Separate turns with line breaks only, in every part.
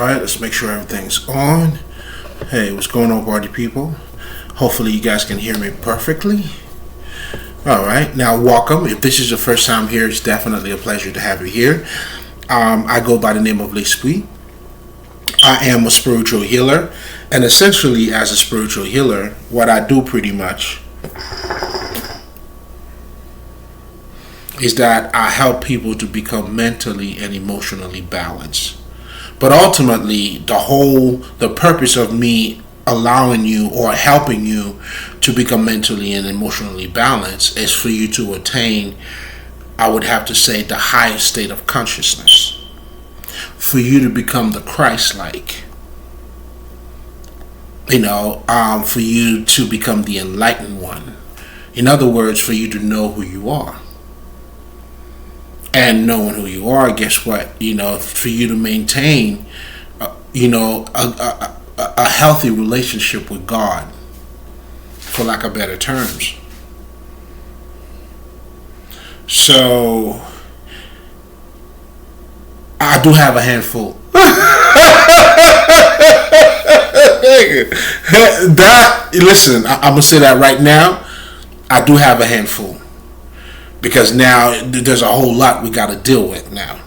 Alright, let's make sure everything's on. Hey, what's going on, party people? Hopefully you guys can hear me perfectly. Alright, now welcome. If this is your first time here, it's definitely a pleasure to have you here. I go by the name of L'Esprit. I am a spiritual healer, and essentially as a spiritual healer, what I do pretty much is that I help people to become mentally and emotionally balanced. But ultimately, the purpose of me allowing you or helping you to become mentally and emotionally balanced is for you to attain, I would have to say, the highest state of consciousness. For you to become the Christ-like. For you to become the enlightened one. In other words, for you to know who you are. And knowing who you are, guess what? For you to maintain, a healthy relationship with God, for lack of better terms. So, I do have a handful. Listen, I'm gonna say that right now. I do have a handful. Because now there's a whole lot we got to deal with now.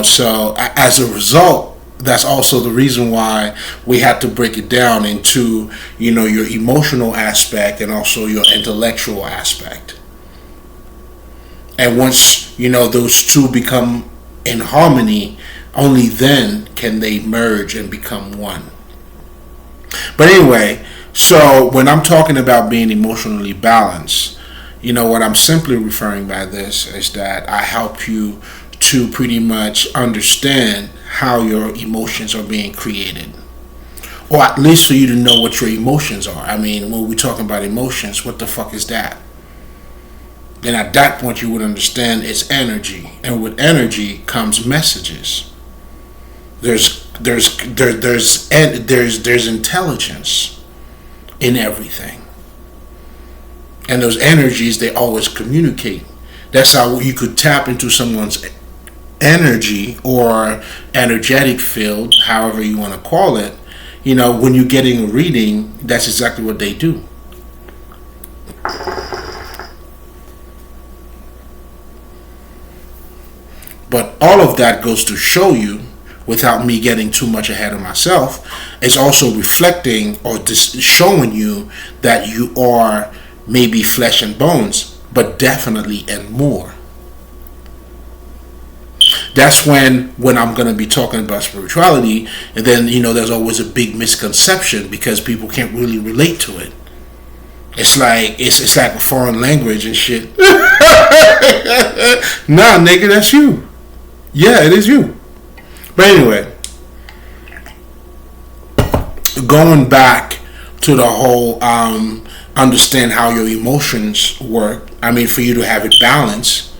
So as a result, that's also the reason why we had to break it down into, your emotional aspect and also your intellectual aspect. And once, those two become in harmony, only then can they merge and become one. But anyway, so when I'm talking about being emotionally balanced, what I'm simply referring by this is that I help you to pretty much understand how your emotions are being created. Or at least for you to know what your emotions are. I mean, when we're talking about emotions, what the fuck is that? Then at that point you would understand it's energy. And with energy comes messages. There's intelligence in everything. And those energies, they always communicate. That's how you could tap into someone's energy or energetic field, however you want to call it. When you're getting a reading, that's exactly what they do. But all of that goes to show you, without me getting too much ahead of myself, it's also reflecting or just showing you that you are maybe flesh and bones, but definitely and more. That's when I'm going to be talking about spirituality, and then there's always a big misconception because people can't really relate to it. It's like it's like a foreign language and shit. Nah, nigga, that's you. Yeah, it is you. But anyway, going back to the whole understand how your emotions work. I mean, for you to have it balanced,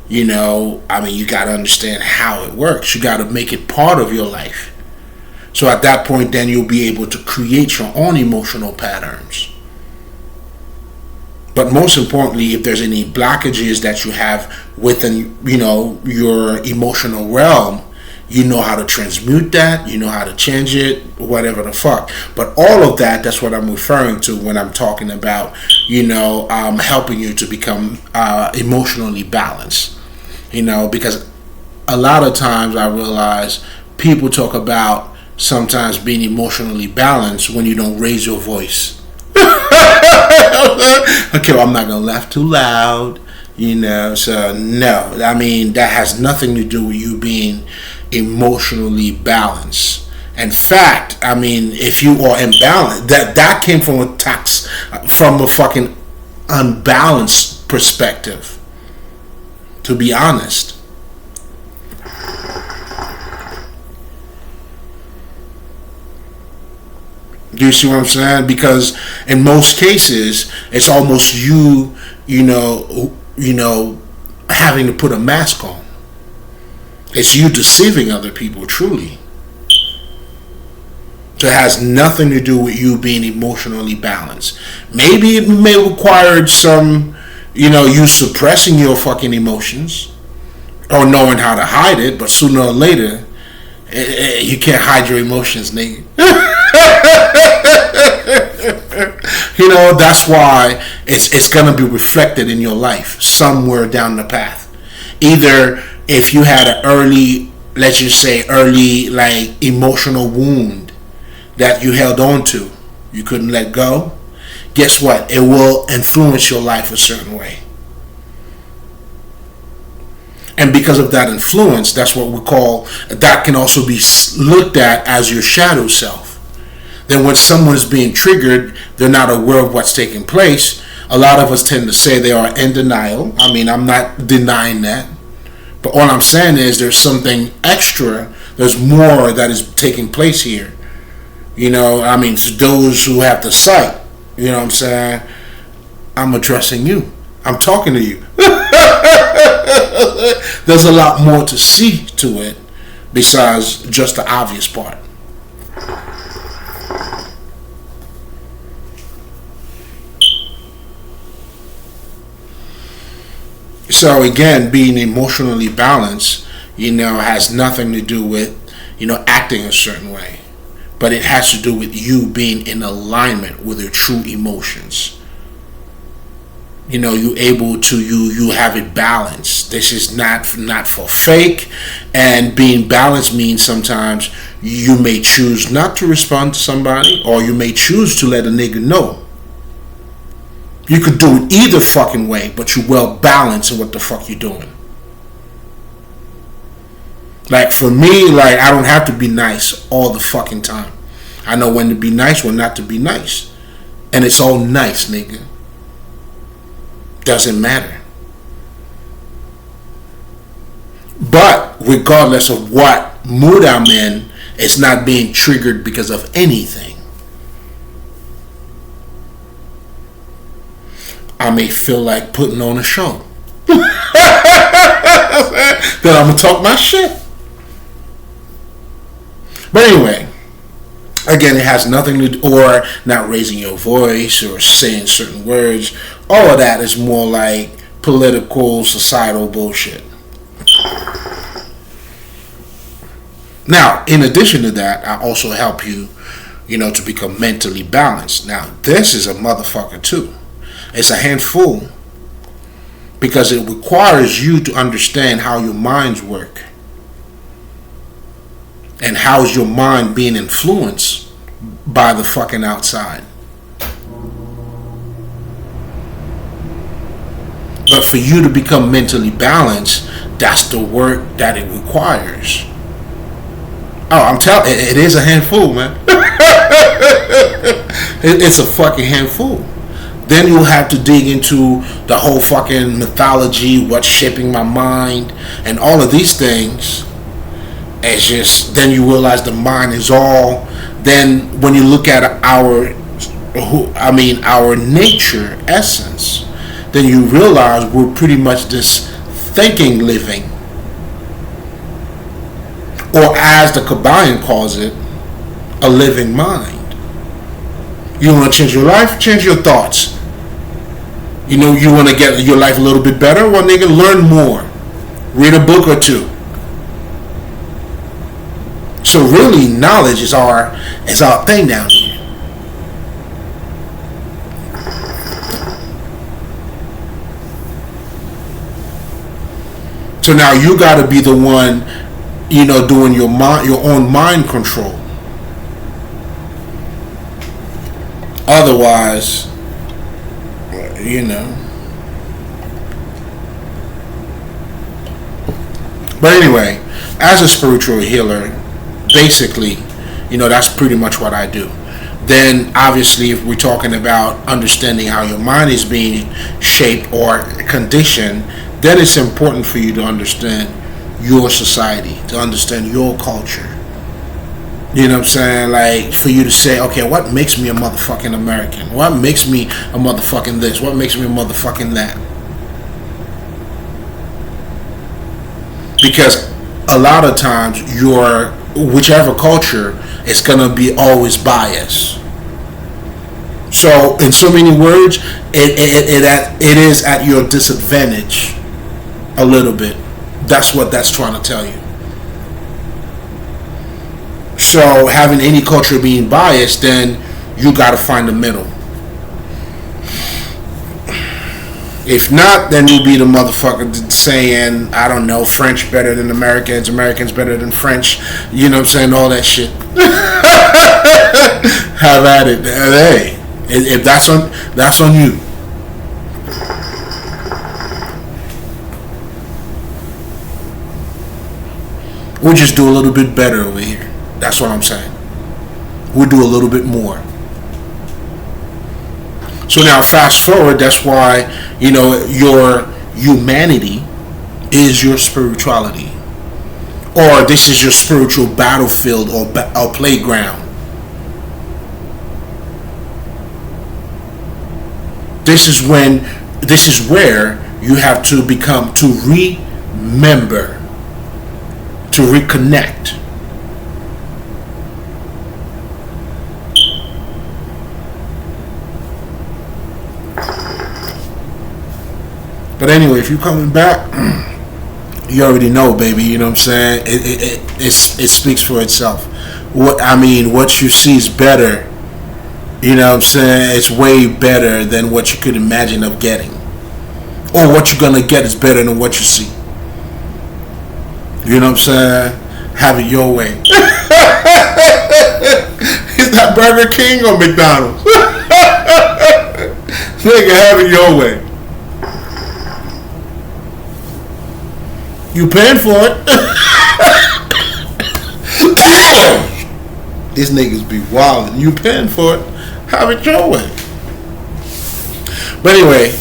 you got to understand how it works. You got to make it part of your life. So at that point, then you'll be able to create your own emotional patterns. But most importantly, if there's any blockages that you have within, your emotional realm, you know how to transmute that, you know how to change it, whatever the fuck. But all of that's what I'm referring to when I'm talking about, helping you to become emotionally balanced. Because a lot of times I realize people talk about sometimes being emotionally balanced when you don't raise your voice. Okay, well, I'm not going to laugh too loud, so no. I mean, that has nothing to do with you being emotionally balanced. In fact, I mean, if you are imbalanced, that came from a fucking unbalanced perspective, to be honest. Do you see what I'm saying? Because in most cases, it's almost you having to put a mask on. It's you deceiving other people, truly. So it has nothing to do with you being emotionally balanced. Maybe it may require some, you suppressing your fucking emotions or knowing how to hide it, but sooner or later, You can't hide your emotions, nigga. You know, that's why it's gonna be reflected in your life somewhere down the path. Either if you had an early, let's just say early, like, emotional wound that you held on to, you couldn't let go, guess what? It will influence your life a certain way. And because of that influence, that's what we call, that can also be looked at as your shadow self. Then when someone is being triggered, they're not aware of what's taking place. A lot of us tend to say they are in denial. I mean, I'm not denying that. But all I'm saying is there's something extra. There's more that is taking place here. You know, I mean, to those who have the sight, you know what I'm saying? I'm addressing you. I'm talking to you. There's a lot more to see to it besides just the obvious part. So again, being emotionally balanced, you know, has nothing to do with, you know, acting a certain way. But it has to do with you being in alignment with your true emotions. You know, you able to, you have it balanced. This is not for fake. And being balanced means sometimes you may choose not to respond to somebody, or you may choose to let a nigga know. You could do it either fucking way, but you well balanced in what the fuck you doing. Like for me, like, I don't have to be nice all the fucking time. I know when to be nice, when not to be nice. And it's all nice, nigga. Doesn't matter. But regardless of what mood I'm in, it's not being triggered because of anything. I may feel like putting on a show. Then I'm gonna talk my shit. But anyway, again, it has nothing to do, or not raising your voice or saying certain words. All of that is more like political, societal bullshit. Now, in addition to that, I also help you, you know, to become mentally balanced. Now, this is a motherfucker too. It's a handful because it requires you to understand how your minds work and how's your mind being influenced by the fucking outside. But for you to become mentally balanced, that's the work that it requires. Oh, I'm telling you, it is a handful, man. It's a fucking handful. Then you'll have to dig into the whole fucking mythology, what's shaping my mind, and all of these things. It's just, then you realize the mind is all. Then when you look at our nature, essence, then you realize we're pretty much this thinking living. Or as the Kabbalion calls it, a living mind. You want to change your life? Change your thoughts. You know, you want to get your life a little bit better? Well, nigga, learn more. Read a book or two. So really, knowledge is our thing down here. So now you got to be the one, you know, doing your own mind control. Otherwise, you know. But anyway, as a spiritual healer, basically, you know, that's pretty much what I do. Then obviously, if we're talking about understanding how your mind is being shaped or conditioned, then it's important for you to understand your society, to understand your culture. You know what I'm saying? Like, for you to say, okay, what makes me a motherfucking American? What makes me a motherfucking this? What makes me a motherfucking that? Because a lot of times, whichever culture is going to be always biased. So, in so many words, it is at your disadvantage a little bit. That's what that's trying to tell you. So having any culture being biased, then you got to find the middle. If not, then you'll be the motherfucker saying, I don't know, French better than Americans, Americans better than French. You know what I'm saying? All that shit. Have at it. Hey, if that's on you. We'll just do a little bit better over here. That's what I'm saying. We'll do a little bit more. So now fast forward, that's why, your humanity is your spirituality. Or this is your spiritual battlefield or playground. This is where you have to remember, to reconnect. But anyway, if you're coming back, you already know, baby. You know what I'm saying? It speaks for itself. What you see is better. You know what I'm saying? It's way better than what you could imagine of getting. Or what you're going to get is better than what you see. You know what I'm saying? Have it your way. Is that Burger King or McDonald's? Nigga, have it your way. You paying for it? These niggas be wildin'. You paying for it? Have it your way. But anyway,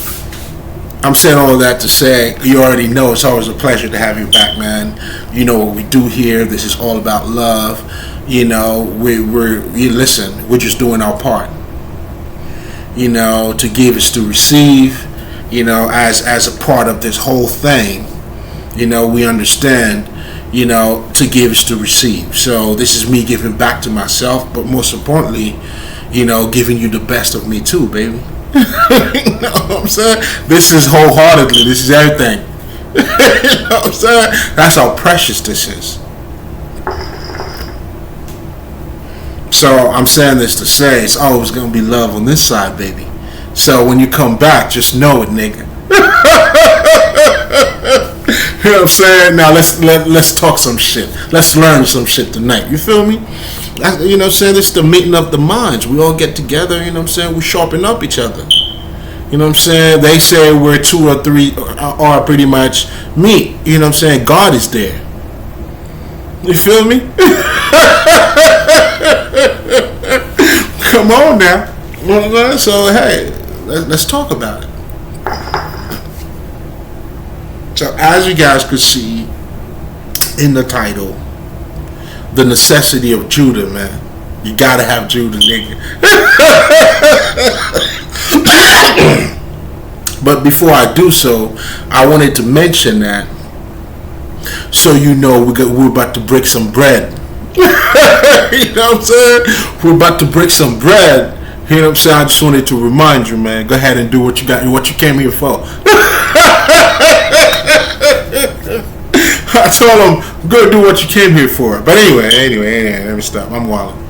I'm saying all of that to say, you already know it's always a pleasure to have you back, man. You know what we do here. This is all about love. We're just doing our part. To give is to receive. As a part of this whole thing. We understand, to give is to receive. So this is me giving back to myself, but most importantly, giving you the best of me too, baby. You know what I'm saying? This is wholeheartedly. This is everything. You know what I'm saying? That's how precious this is. So I'm saying this to say it's always going to be love on this side, baby. So when you come back, just know it, nigga. You know what I'm saying? Now let's talk some shit. Let's learn some shit tonight. You feel me? You know what I'm saying? This is the meeting of the minds. We all get together. You know what I'm saying? We sharpen up each other. You know what I'm saying? They say where two or three are pretty much meet. You know what I'm saying? God is there. You feel me? Come on now. So hey, let's talk about it. So as you guys could see in the title, the necessity of Judah, man. You gotta have Judah, nigga. But before I do so, I wanted to mention that so we're about to break some bread. You know what I'm saying? We're about to break some bread. You know what I'm saying? I just wanted to remind you, man. Go ahead and do what you came here for. I told him, go do what you came here for. But anyway, let me stop. I'm wilding.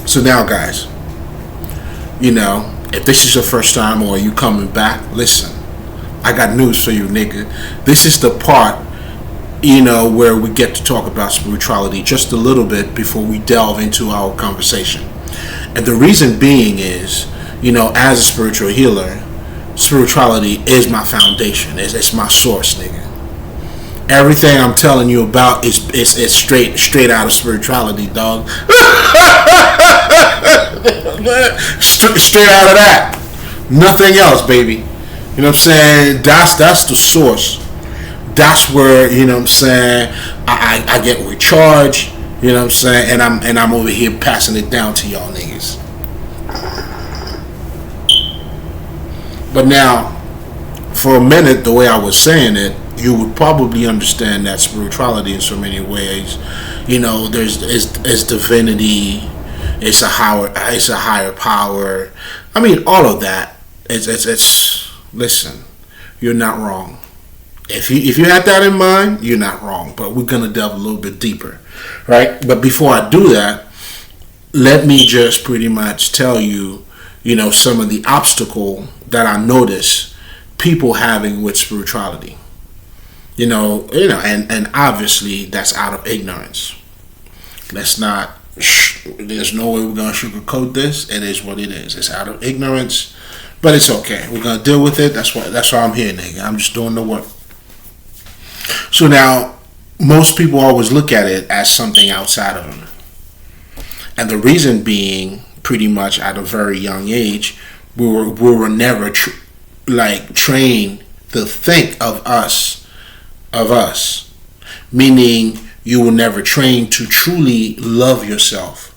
So now, guys, if this is your first time or you coming back, listen, I got news for you, nigga. This is the part, where we get to talk about spirituality just a little bit before we delve into our conversation. And the reason being is, as a spiritual healer, spirituality is my foundation. It's my source, nigga. Everything I'm telling you about is straight out of spirituality, dog. Straight out of that. Nothing else, baby. You know what I'm saying? That's the source. That's where, what I'm saying, I get recharged, what I'm saying, and I'm over here passing it down to y'all niggas. But now, for a minute, the way I was saying it, you would probably understand that spirituality in so many ways. There's divinity, it's a higher power. All of that. It's listen, you're not wrong. If you had that in mind, you're not wrong. But we're gonna delve a little bit deeper, right? But before I do that, let me just pretty much tell you, some of the obstacle that I notice people having with spirituality. And obviously that's out of ignorance. Let's not. There's no way we're gonna sugarcoat this. It is what it is. It's out of ignorance, but it's okay. We're gonna deal with it. That's why I'm here, nigga. I'm just doing the work. So now, most people always look at it as something outside of them, and the reason being, pretty much at a very young age, we were never trained to think of us, meaning you were never trained to truly love yourself.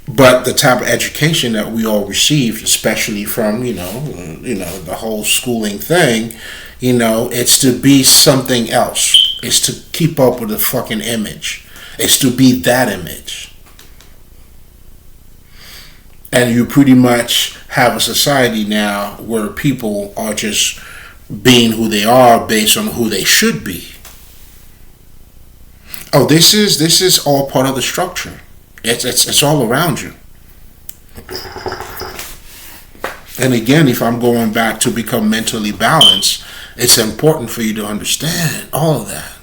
But the type of education that we all received, especially from the whole schooling thing, it's to be something else. It's to keep up with the fucking image. It's to be that image. And you pretty much have a society now where people are just being who they are based on who they should be. Oh, this is all part of the structure. It's all around you. And again, if I'm going back to become mentally balanced, it's important for you to understand all of that.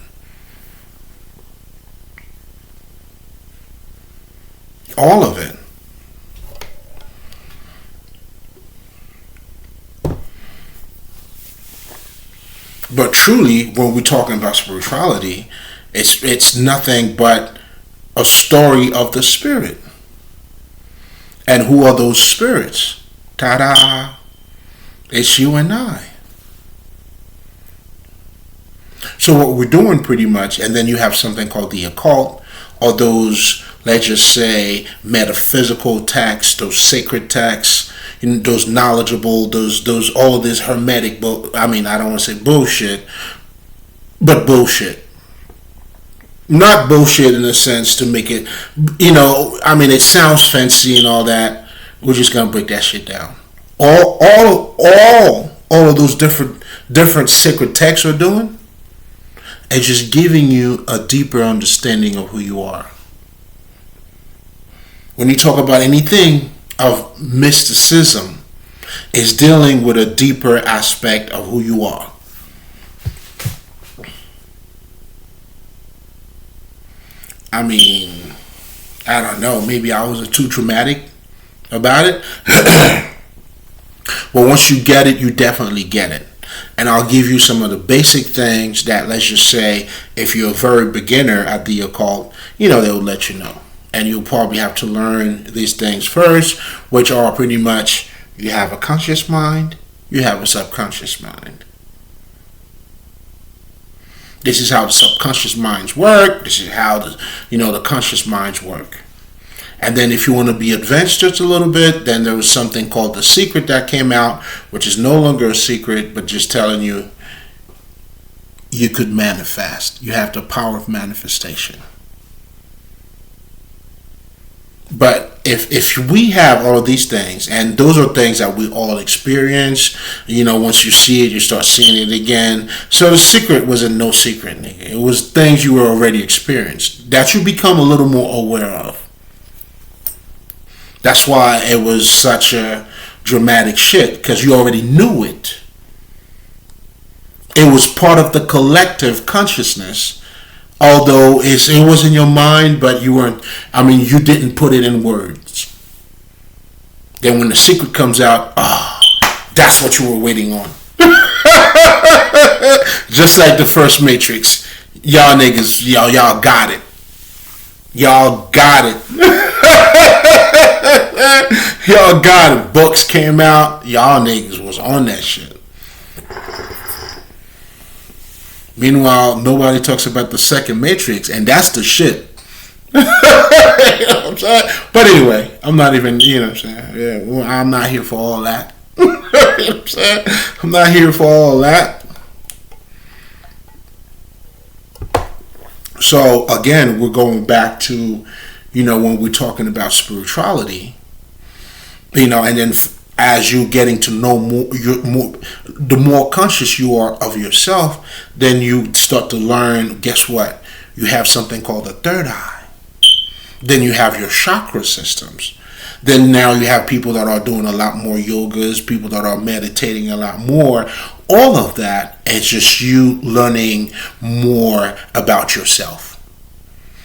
All of it. But truly, when we're talking about spirituality, it's nothing but a story of the spirit. And who are those spirits? Ta-da! It's you and I. So what we're doing pretty much, and then you have something called the occult, or those, let's just say, metaphysical texts, those sacred texts, those knowledgeable, those all of this hermetic, I don't want to say bullshit, but bullshit. Not bullshit in a sense to make it, it sounds fancy and all that. We're just gonna break that shit down. All of those different sacred texts are doing is just giving you a deeper understanding of who you are. When you talk about anything of mysticism, it's dealing with a deeper aspect of who you are. I don't know, maybe I was too dramatic about it. Well, once you get it, you definitely get it. And I'll give you some of the basic things that, let's just say, if you're a very beginner at the occult, they'll let you know. And you'll probably have to learn these things first, which are pretty much, you have a conscious mind, you have a subconscious mind. This is how the subconscious minds work. This is how the conscious minds work. And then if you want to be advanced just a little bit, then there was something called The Secret that came out, which is no longer a secret, but just telling you you could manifest. You have the power of manifestation. But if we have all of these things, and those are things that we all experience, once you see it, you start seeing it again. So the secret wasn't no secret, nigga. It was things you were already experienced that you become a little more aware of. That's why it was such a dramatic shit, because you already knew it. It was part of the collective consciousness. Although it was in your mind, but you weren't, you didn't put it in words. Then when the secret comes out, that's what you were waiting on. Just like the first Matrix. Y'all niggas, y'all got it. Y'all got it. Y'all got it. Books came out. Y'all niggas was on that shit. Meanwhile, nobody talks about the second Matrix, and that's the shit. You know what I'm saying? But anyway, I'm not even, you know what I'm saying? Yeah, well, I'm not here for all that. You know what I'm saying? I'm not here for all that. So, again, we're going back to, when we're talking about spirituality, and then as you're getting to know the more conscious you are of yourself, then you start to learn, guess what? You have something called the third eye. Then you have your chakra systems. Then now you have people that are doing a lot more yogas, people that are meditating a lot more. All of that is just you learning more about yourself.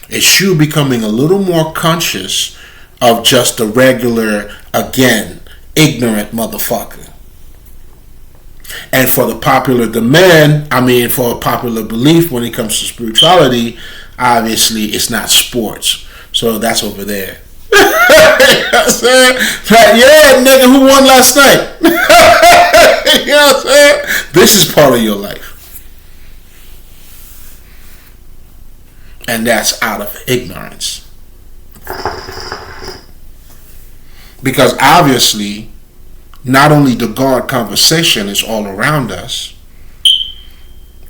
It's you becoming a little more conscious of just the regular, again, ignorant motherfucker. And for the popular demand, for a popular belief when it comes to spirituality, obviously it's not sports. So that's over there. You know what I'm saying? Like, yeah, nigga, who won last night? You know what I'm saying? This is part of your life. And that's out of ignorance. Because obviously, not only the God conversation is all around us,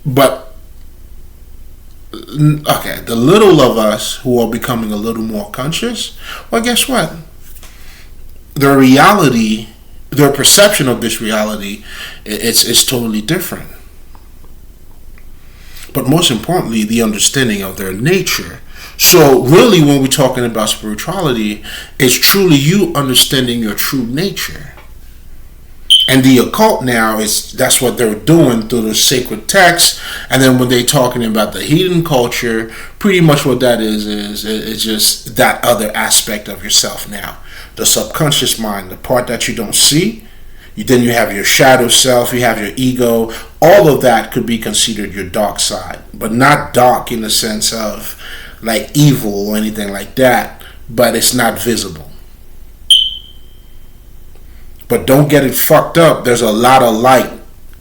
but okay, the little of us who are becoming a little more conscious, well, guess what? Their reality, their perception of this reality, it's totally different. But most importantly, the understanding of their nature. So really, when we're talking about spirituality, it's truly you understanding your true nature. And the occult now that's what they're doing through the sacred texts. And then when they're talking about the heathen culture, pretty much what that is just that other aspect of yourself now. The subconscious mind, the part that you don't see. Then you have your shadow self, you have your ego. All of that could be considered your dark side. But not dark in the sense of like evil or anything like that. But it's not visible. But don't get it fucked up. There's a lot of light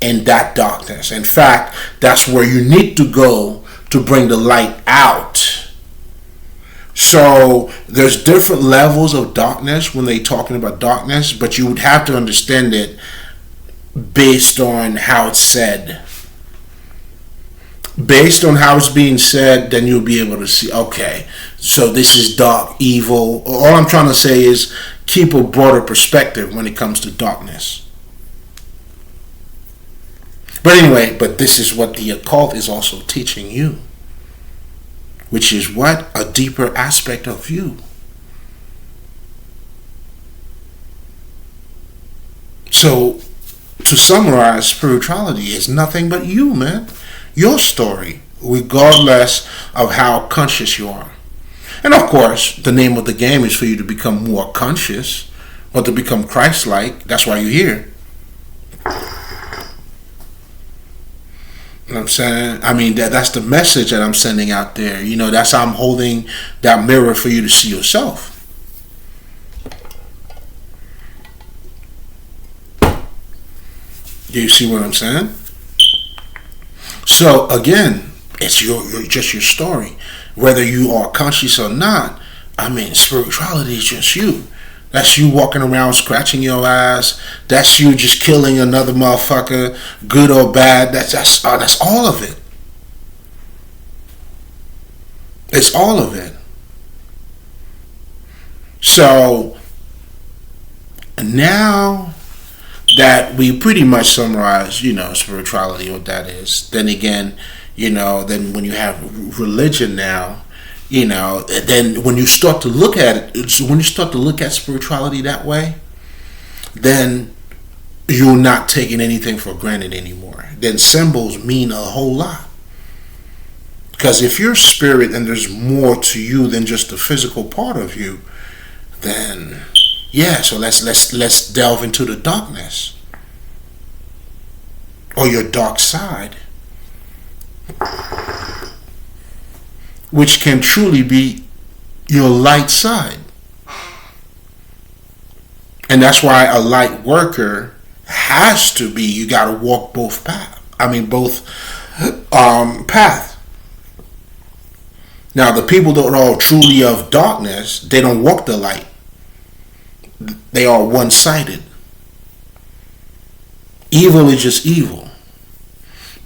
in that darkness. In fact, that's where you need to go to bring the light out. So there's different levels of darkness when they're talking about darkness, but you would have to understand it based on how it's said. Based on how it's being said, then you'll be able to see, okay, so this is dark, evil. All I'm trying to say is keep a broader perspective when it comes to darkness. But anyway, this is what the occult is also teaching you. Which is what? A deeper aspect of you. So, to summarize, spirituality is nothing but you, man. Your story, regardless of how conscious you are. And of course, the name of the game is for you to become more conscious or to become Christ-like. That's why you're here. You know what I'm saying? That's the message that I'm sending out there. You know, that's how I'm holding that mirror for you to see yourself. Do you see what I'm saying? So again, it's just your story. Whether you are conscious or not, spirituality is just you. That's you walking around scratching your ass. That's you just killing another motherfucker, good or bad. That's all of it. It's all of it. So now that we pretty much summarize, spirituality, what that is. Then again, then when you have religion now, then when you start to look at it, when you start to look at spirituality that way, then you're not taking anything for granted anymore. Then symbols mean a whole lot. Because if you're spirit and there's more to you than just the physical part of you, then yeah, so let's delve into the darkness. Or your dark side. Which can truly be your light side. And that's why a light worker has to be, you gotta walk both paths. Path. Now the people that are truly of darkness, they don't walk the light. They are one-sided. Evil is just evil.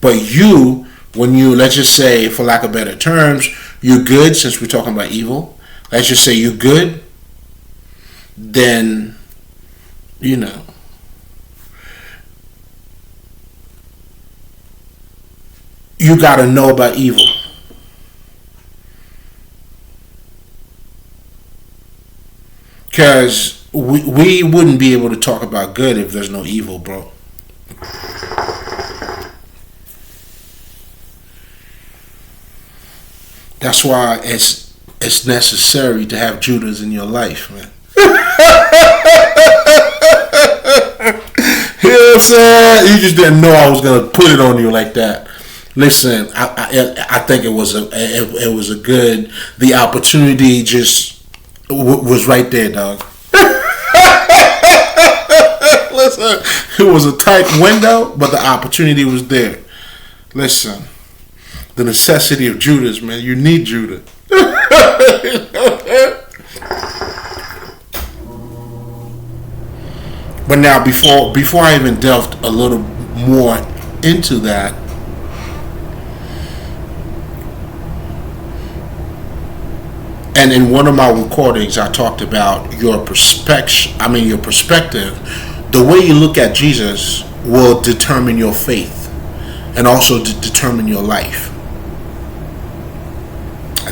But you, when you, let's just say, for lack of better terms, you're good, since we're talking about evil. Let's just say you're good. Then, you got to know about evil. Because we wouldn't be able to talk about good if there's no evil, bro. That's why it's necessary to have Judas in your life, man. You know what I'm saying? You just didn't know I was gonna put it on you like that. Listen, I think it was a good. The opportunity just was right there, dog. Listen, it was a tight window, but the opportunity was there. Listen, the necessity of Judas, man. You need Judas. But now, before I even delved a little more into that, and in one of my recordings, I talked about your perspective. Your perspective. The way you look at Jesus will determine your faith, and also determine your life.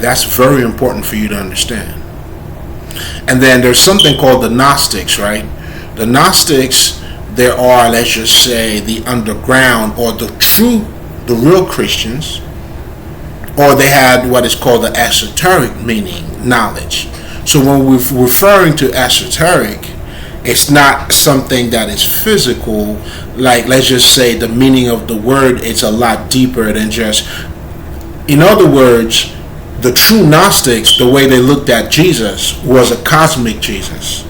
That's very important for you to understand. And then there's something called the Gnostics, right? The Gnostics, there are, let's just say, the underground or the real Christians, or they had what is called the esoteric meaning, knowledge. So when we're referring to esoteric, it's not something that is physical. Like, let's just say the meaning of the word is a lot deeper than just, in other words, the true Gnostics, the way they looked at Jesus was a cosmic Jesus.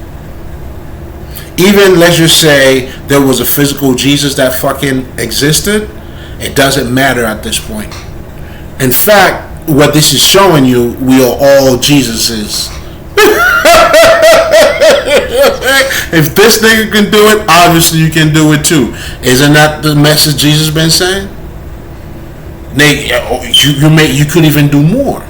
Even, let's just say, there was a physical Jesus that fucking existed, it doesn't matter at this point. In fact, what this is showing you, we are all Jesuses. If this nigga can do it, obviously you can do it too. Isn't that the message Jesus been saying? You could even do more.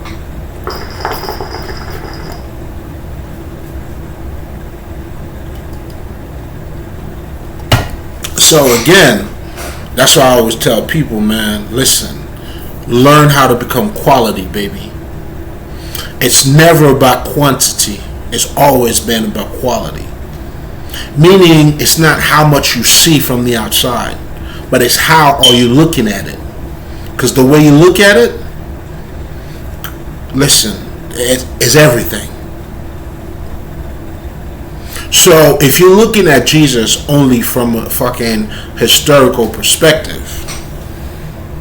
So again, that's why I always tell people, man, listen, learn how to become quality, baby. It's never about quantity. It's always been about quality. Meaning, it's not how much you see from the outside, but it's how are you looking at it. Because the way you look at it, listen, it is everything. So if you're looking at Jesus only from a fucking historical perspective,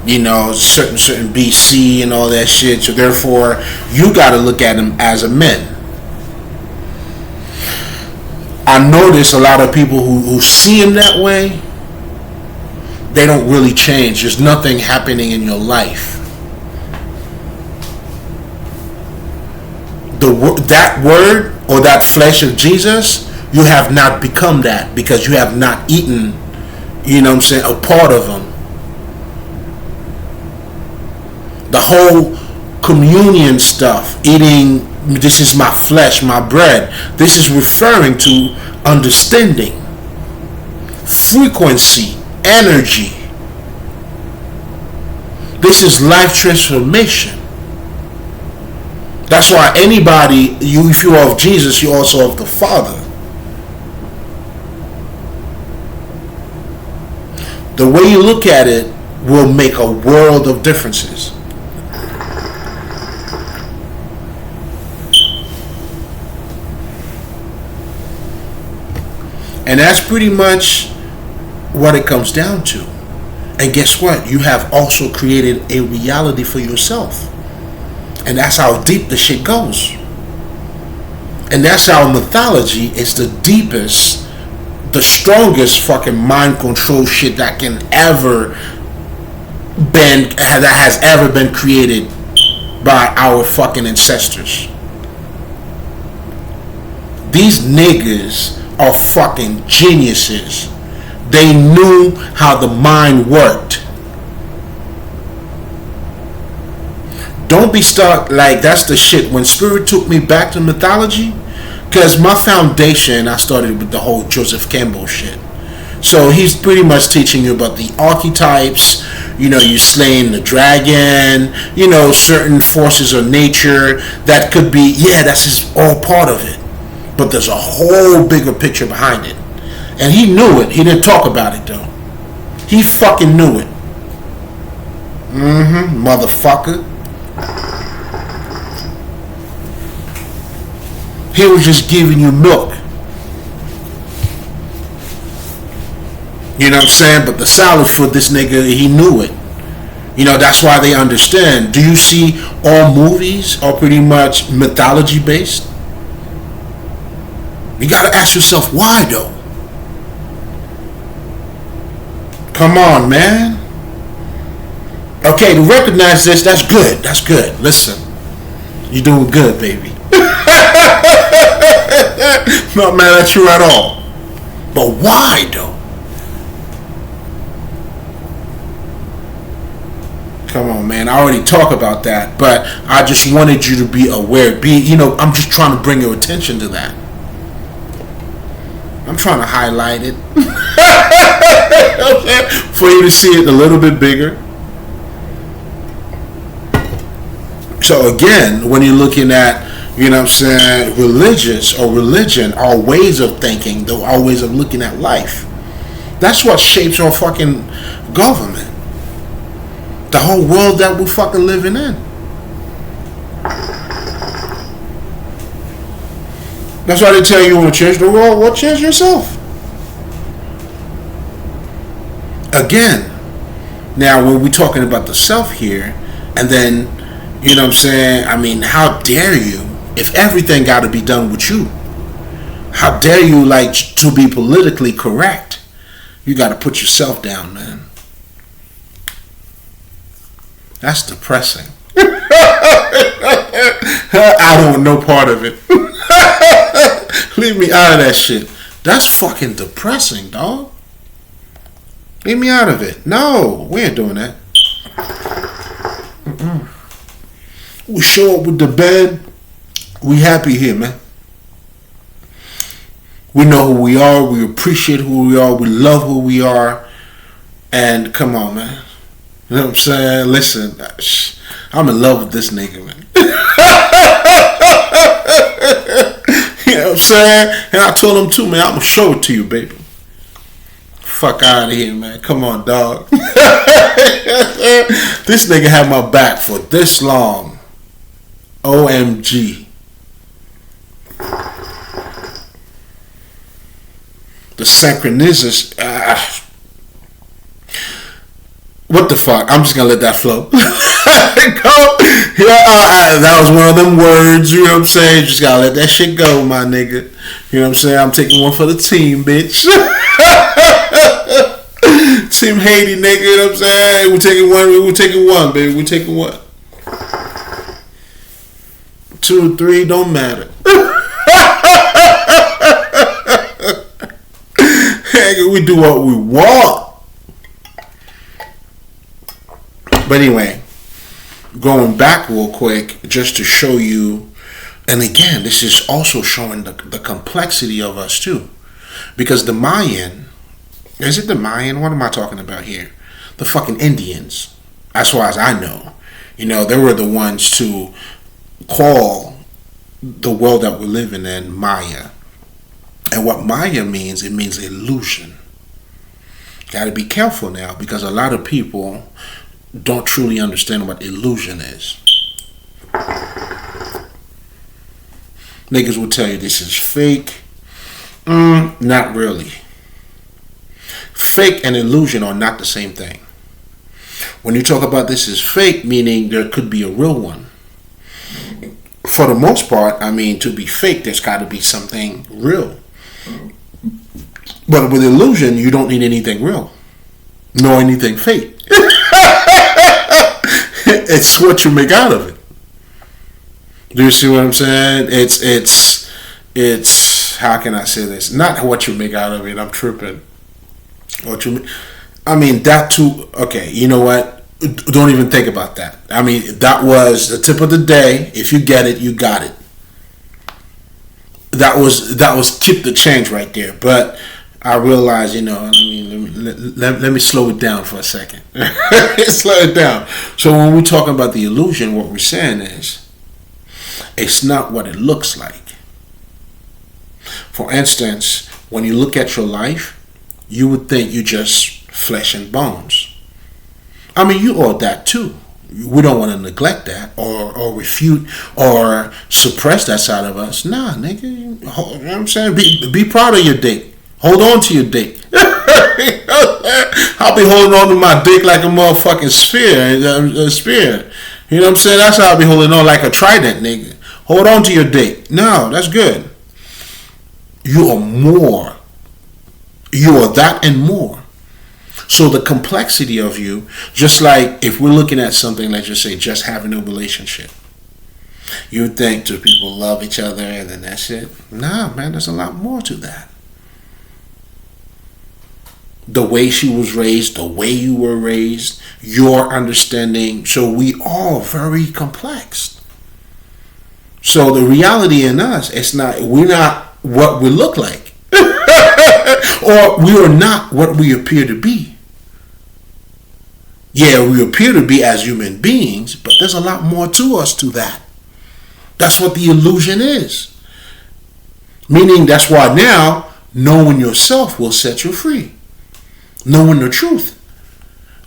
you know, certain BC and all that shit, so therefore you got to look at him as a man. I notice a lot of people who see him that way, they don't really change. There's nothing happening in your life. That word or that flesh of Jesus, you have not become that because you have not eaten, you know what I'm saying, a part of him. The whole communion stuff, eating, this is my flesh, my bread, this is referring to understanding, frequency, energy. This is life transformation. That's why anybody, if you are of Jesus, you're also of the Father. The way you look at it will make a world of differences. And that's pretty much what it comes down to. And guess what? You have also created a reality for yourself. And that's how deep the shit goes. And that's how mythology is the deepest, the strongest fucking mind control shit that has ever been created by our fucking ancestors. These niggas are fucking geniuses. They knew how the mind worked. Don't be stuck like that's the shit. When Spirit took me back to mythology, because my foundation, I started with the whole Joseph Campbell shit. So he's pretty much teaching you about the archetypes. You're slaying the dragon. Certain forces of nature that could be. Yeah, that's just all part of it. But there's a whole bigger picture behind it, and he knew it. He didn't talk about it though. He fucking knew it. Motherfucker. He was just giving you milk. You know what I'm saying? But the salad for this nigga, he knew it. That's why they understand. Do you see all movies are pretty much mythology based? You gotta ask yourself why though. Come on, man. Okay, to recognize this, that's good. That's good. Listen, you're doing good, baby. Not mad at you at all. But why though? Come on, man. I already talked about that, but I just wanted you to be aware. I'm just trying to bring your attention to that. I'm trying to highlight it for you to see it a little bit bigger. So again, when you're looking at, religion, our ways of thinking, our ways of looking at life, that's what shapes our fucking government. The whole world that we're fucking living in. That's why they tell you want to change the world, well, change yourself. Again, now when we're talking about the self here, and then, how dare you, if everything got to be done with you, how dare you to be politically correct? You got to put yourself down, man. That's depressing. I don't want no part of it. Leave me out of that shit. That's fucking depressing, dog. Leave me out of it. No, we ain't doing that. We show up with the bed. We happy here, man. We know who we are. We appreciate who we are. We love who we are. And come on, man. You know what I'm saying? Listen, I'm in love with this nigga, man. You know what I'm saying? And I told him too, man, I'm going to show it to you, baby. Fuck out of here, man. Come on, dog. This nigga had my back for this long. OMG. The synchronicity. What the fuck? I'm just gonna let that flow. That was one of them words, you know what I'm saying? Just gotta let that shit go, my nigga. You know what I'm saying? I'm taking one for the team, bitch. Team Haiti, nigga, you know what I'm saying? We're taking one, baby. We're taking one. 2 or 3, don't matter. We do what we want. But anyway, going back real quick, just to show you, and again, this is also showing the complexity of us too. Because the Mayan, is it the Mayan? What am I talking about here? The fucking Indians, as far as I know. They were the ones to call the world that we're living in Maya. And what Maya means, it means illusion. Got to be careful now, because a lot of people don't truly understand what illusion is. Niggas will tell you this is fake. Not really. Fake and illusion are not the same thing. When you talk about this is fake, meaning there could be a real one. For the most part, to be fake, there's got to be something real. But with illusion, you don't need anything real, nor anything fake. It's what you make out of it. Do you see what I'm saying? It's how can I say this? Not what you make out of it. I'm tripping. That too. Okay, you know what? Don't even think about that. That was the tip of the day. If you get it, you got it. That was tip the change right there. But I realized, let me slow it down for a second. Slow it down. So when we're talking about the illusion, what we're saying is, it's not what it looks like. For instance, when you look at your life, you would think you're just flesh and bones. I mean, you are that too. We don't want to neglect that or refute or suppress that side of us. Nah, nigga. You know what I'm saying? Be proud of your dick. Hold on to your dick. I'll be holding on to my dick like a motherfucking spear. You know what I'm saying? That's how I'll be holding on, like a trident, nigga. Hold on to your dick. No, that's good. You are more. You are that and more. So the complexity of you, just like if we're looking at something, let's just say just having a relationship. You would think, do people love each other and then that's it? Nah, man, there's a lot more to that. The way she was raised, the way you were raised, your understanding. So we all very complex. So the reality in us, we're not what we look like. Or we are not what we appear to be. Yeah, we appear to be as human beings, but there's a lot more to us to that. That's what the illusion is. Meaning that's why now, knowing yourself will set you free. Knowing the truth.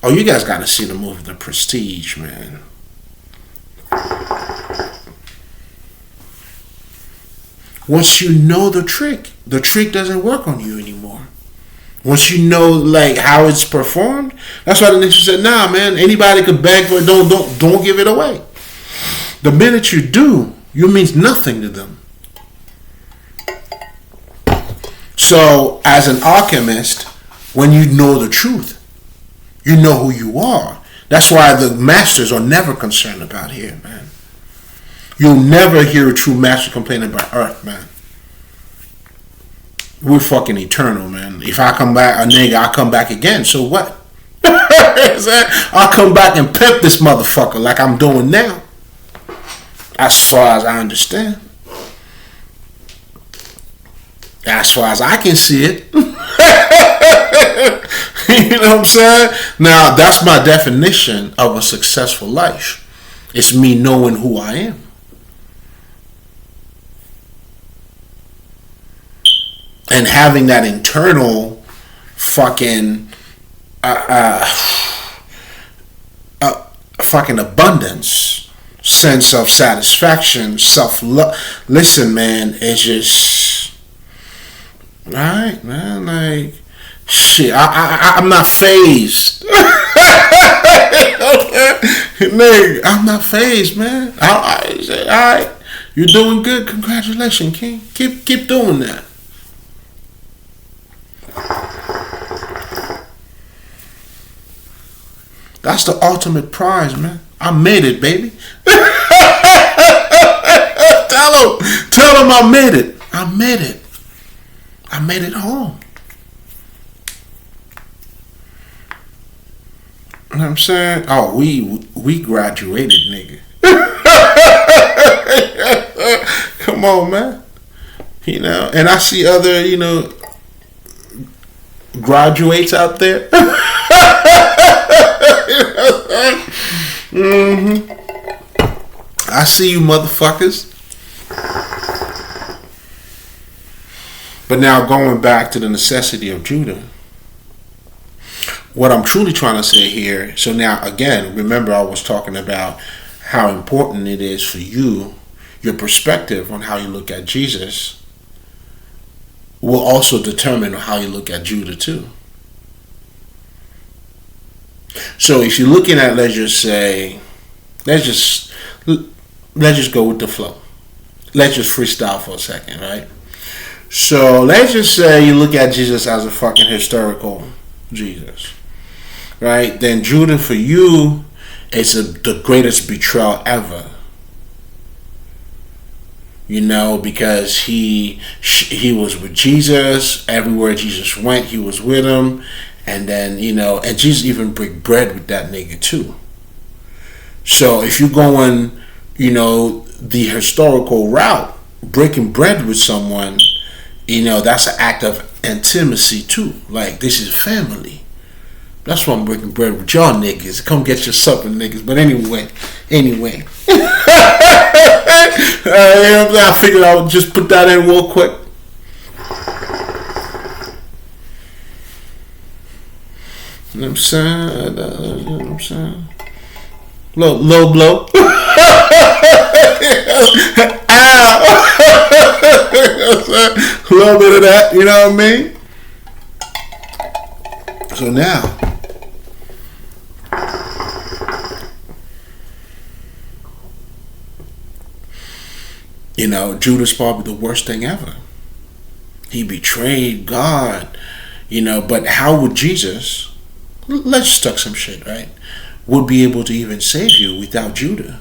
Oh, you guys got to see the movie The Prestige, man. Once you know the trick doesn't work on you anymore. Once you know like how it's performed, that's why the nigga said, nah, man, anybody could beg for it. Don't give it away. The minute you do, you means nothing to them. So, as an alchemist, when you know the truth, you know who you are. That's why the masters are never concerned about here, man. You'll never hear a true master complain about earth, man. We're fucking eternal, man. If I come back, a nigga, I'll come back again. So what? I'll come back and pimp this motherfucker like I'm doing now. As far as I understand. As far as I can see it. You know what I'm saying? Now, that's my definition of a successful life. It's me knowing who I am. And having that internal fucking fucking abundance, sense of satisfaction, self-love. Listen, man, it's just, alright, man, like, shit, I'm not phased. Nigga, I'm not phased, man. Alright, you're doing good. Congratulations, King. Keep doing that. That's the ultimate prize, man. I made it, baby. Tell him I made it. I made it home. You know what I'm saying? Oh, we graduated, nigga. Come on, man. You know, and I see other, graduates out there. I see you motherfuckers. But now going back to the necessity of Judah, what I'm truly trying to say here, so now again, remember I was talking about how important it is for you, your perspective on how you look at Jesus will also determine how you look at Judah too. So if you're looking at, let's just go with the flow. Let's just freestyle for a second, right? So let's just say you look at Jesus as a fucking historical Jesus, right? Then Judah for you is the greatest betrayal ever. Because he was with Jesus. Everywhere Jesus went, he was with him. And then, and Jesus even break bread with that nigga too. So if you're going, the historical route, breaking bread with someone, that's an act of intimacy too. Like, this is family. That's why I'm breaking bread with y'all niggas. Come get your supper, niggas. But anyway. I figured I would just put that in real quick. You know what I'm saying? Low blow. Ow. A little bit of that, you know what I mean? So now, Judas probably the worst thing ever. He betrayed God, but how would Jesus, let's just talk some shit, right, would be able to even save you without Judah?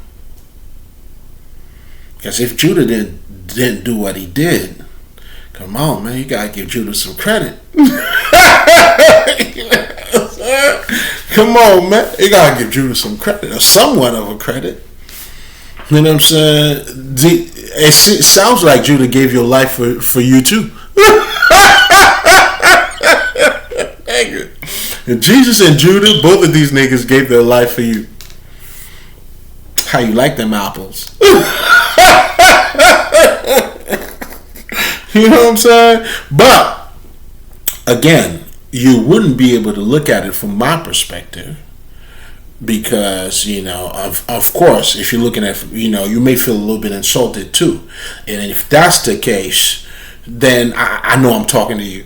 Because if Judah didn't do what he did, come on, man, you gotta give Judah some credit. Come on, man, you gotta give Judah some credit, or somewhat of a credit. You know what I'm saying? It sounds like Judah gave your life for you too. Jesus and Judah, both of these niggas gave their life for you. How you like them apples? You know what I'm saying? But again, you wouldn't be able to look at it from my perspective, because of course, if you're looking at, you may feel a little bit insulted too, and if that's the case, then I know I'm talking to you.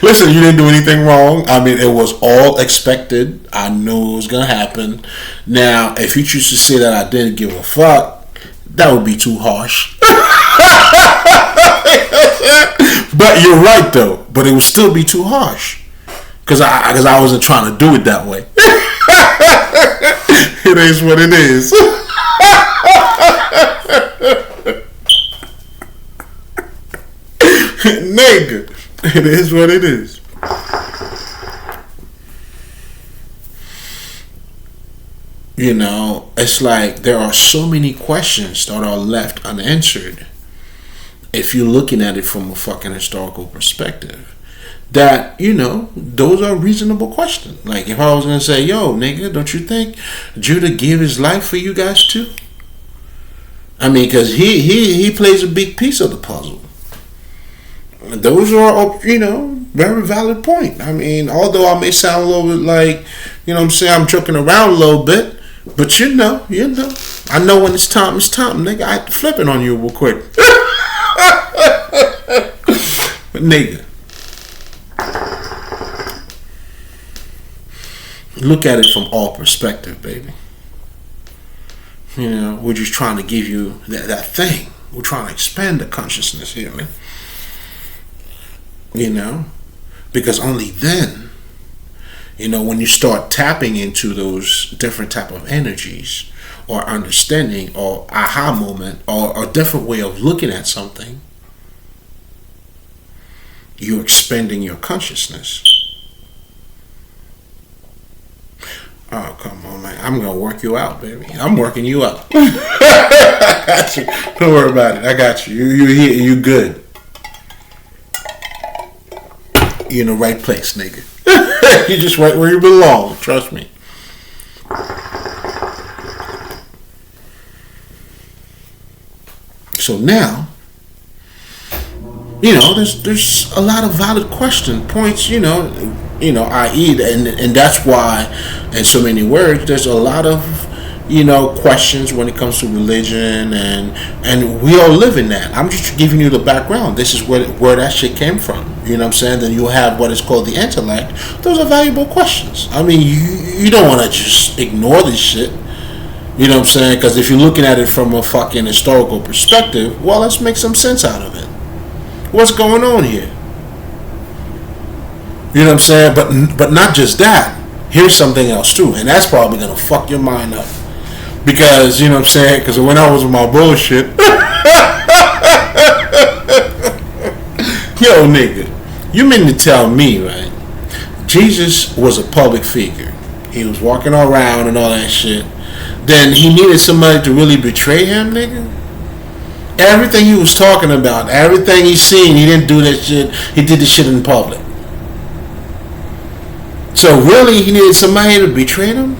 Listen, you didn't do anything wrong. I mean, it was all expected. I knew it was gonna happen. Now, if you choose to say that I didn't give a fuck, that would be too harsh. But you're right though. But it would still be too harsh, because I wasn't trying to do it that way. It is what it is. Nigga, it is what it is. It's like there are so many questions that are left unanswered if you're looking at it from a fucking historical perspective, that those are reasonable questions. Like, if I was gonna say, yo nigga, don't you think Judah gave his life for you guys too? I mean, because he plays a big piece of the puzzle. Those are, very valid point. I mean, although I may sound a little bit like, I'm saying, I'm joking around a little bit, but I know when it's time, nigga. I have to flip it on you real quick. But nigga, look at it from all perspective, baby. We're just trying to give you that thing. We're trying to expand the consciousness here, man. Because only then, when you start tapping into those different type of energies or understanding or aha moment or a different way of looking at something, you're expanding your consciousness. Oh, come on, man. I'm going to work you out, baby. I'm working you out. I got you. Don't worry about it. I got you. You're here. You're good. You're in the right place, nigga. You're just right where you belong. Trust me. So now, there's a lot of valid points, i.e., and that's why, in so many words, there's a lot of, questions when it comes to religion, and we all live in that. I'm just giving you the background. This is where that shit came from. You know what I'm saying? Then you have what is called the intellect. Those are valuable questions. I mean, you don't want to just ignore this shit. You know what I'm saying? Because if you're looking at it from a fucking historical perspective, well, let's make some sense out of it. What's going on here? You know what I'm saying? But not just that. Here's something else too, and that's probably gonna fuck your mind up. Because, you know what I'm saying? Because when I was with my bullshit, yo nigga, you mean to tell me, right? Jesus was a public figure. He was walking around and all that shit. Then he needed somebody to really betray him, nigga? Everything he was talking about, everything he seen, he didn't do that shit. He did the shit in public. So really, he needed somebody to betray him?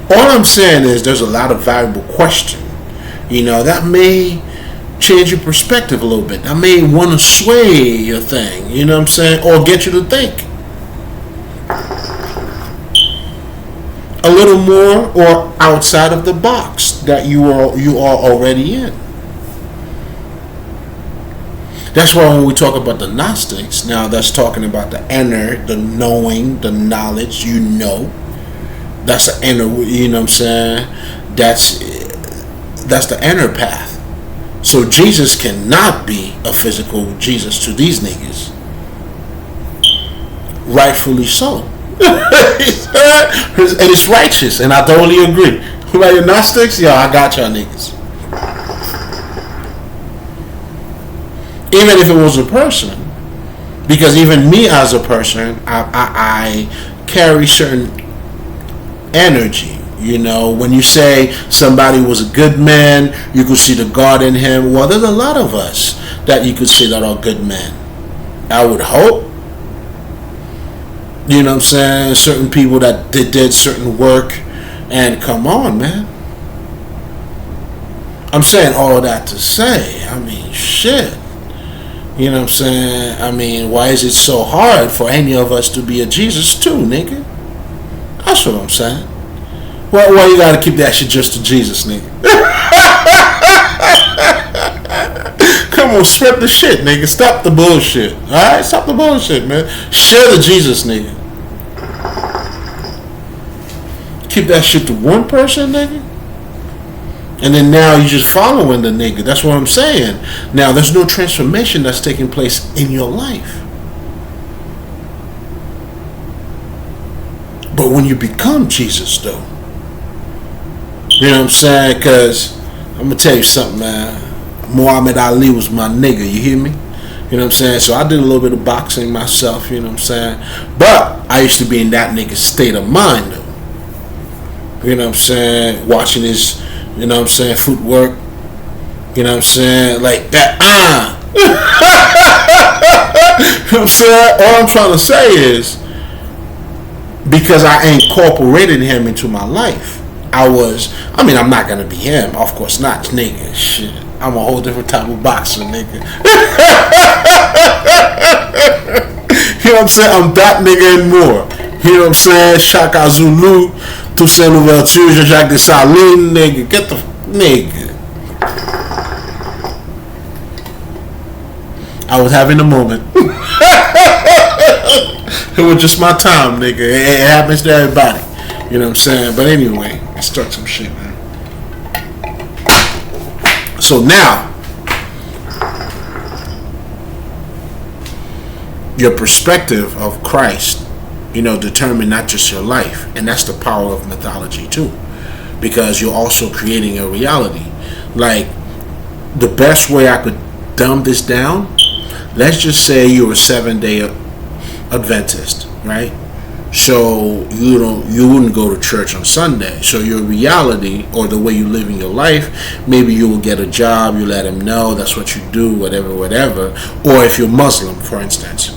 All I'm saying is there's a lot of valuable question. That may change your perspective a little bit. That may want to sway your thing, you know what I'm saying? Or get you to think a little more or outside of the box that you are already in. That's why when we talk about the Gnostics, now that's talking about the inner, the knowing, the knowledge, That's the inner, you know what I'm saying? That's the inner path. So Jesus cannot be a physical Jesus to these niggas. Rightfully so. And it's righteous, and I totally agree. Who about your Gnostics? Yo, I got y'all niggas. Even if it was a person, because even me as a person, I carry certain energy. When you say somebody was a good man, you could see the God in him. Well, there's a lot of us that you could say that are good men. I would hope. You know what I'm saying? Certain people that did certain work, and come on, man. I'm saying all of that to say, shit. You know what I'm saying? Why is it so hard for any of us to be a Jesus too, nigga? That's what I'm saying. Why you gotta keep that shit just to Jesus, nigga? Come on, spread the shit, nigga. Stop the bullshit. Alright? Stop the bullshit, man. Share the Jesus, nigga. Keep that shit to one person, nigga. And then now you're just following the nigga. That's what I'm saying. Now there's no transformation that's taking place in your life. But when you become Jesus, though, you know what I'm saying? Because I'm going to tell you something, man. Muhammad Ali was my nigga, you hear me? You know what I'm saying? So I did a little bit of boxing myself, you know what I'm saying? But I used to be in that nigga's state of mind, though. You know what I'm saying? Watching his, you know what I'm saying, footwork. You know what I'm saying? Like that, You know what I'm saying? All I'm trying to say is, because I incorporated him into my life, I'm not gonna be him, of course not, nigga. Shit, I'm a whole different type of boxer, nigga. You know what I'm saying? I'm that nigga and more. You know what I'm saying? Shaka Zulu, Toussaint Louverture, Jean-Jacques Dessalines, nigga. Get the nigga. I was having a moment. It was just my time, nigga. It happens to everybody. You know what I'm saying? But anyway, let's start some shit, man. So now, your perspective of Christ, determine not just your life. And that's the power of mythology too. Because you're also creating a reality. Like, the best way I could dumb this down, let's just say you're a 7-day Adventist, right? So you wouldn't go to church on Sunday. So your reality, or the way you live in your life, maybe you will get a job, you let them know that's what you do, whatever. Or if you're Muslim, for instance,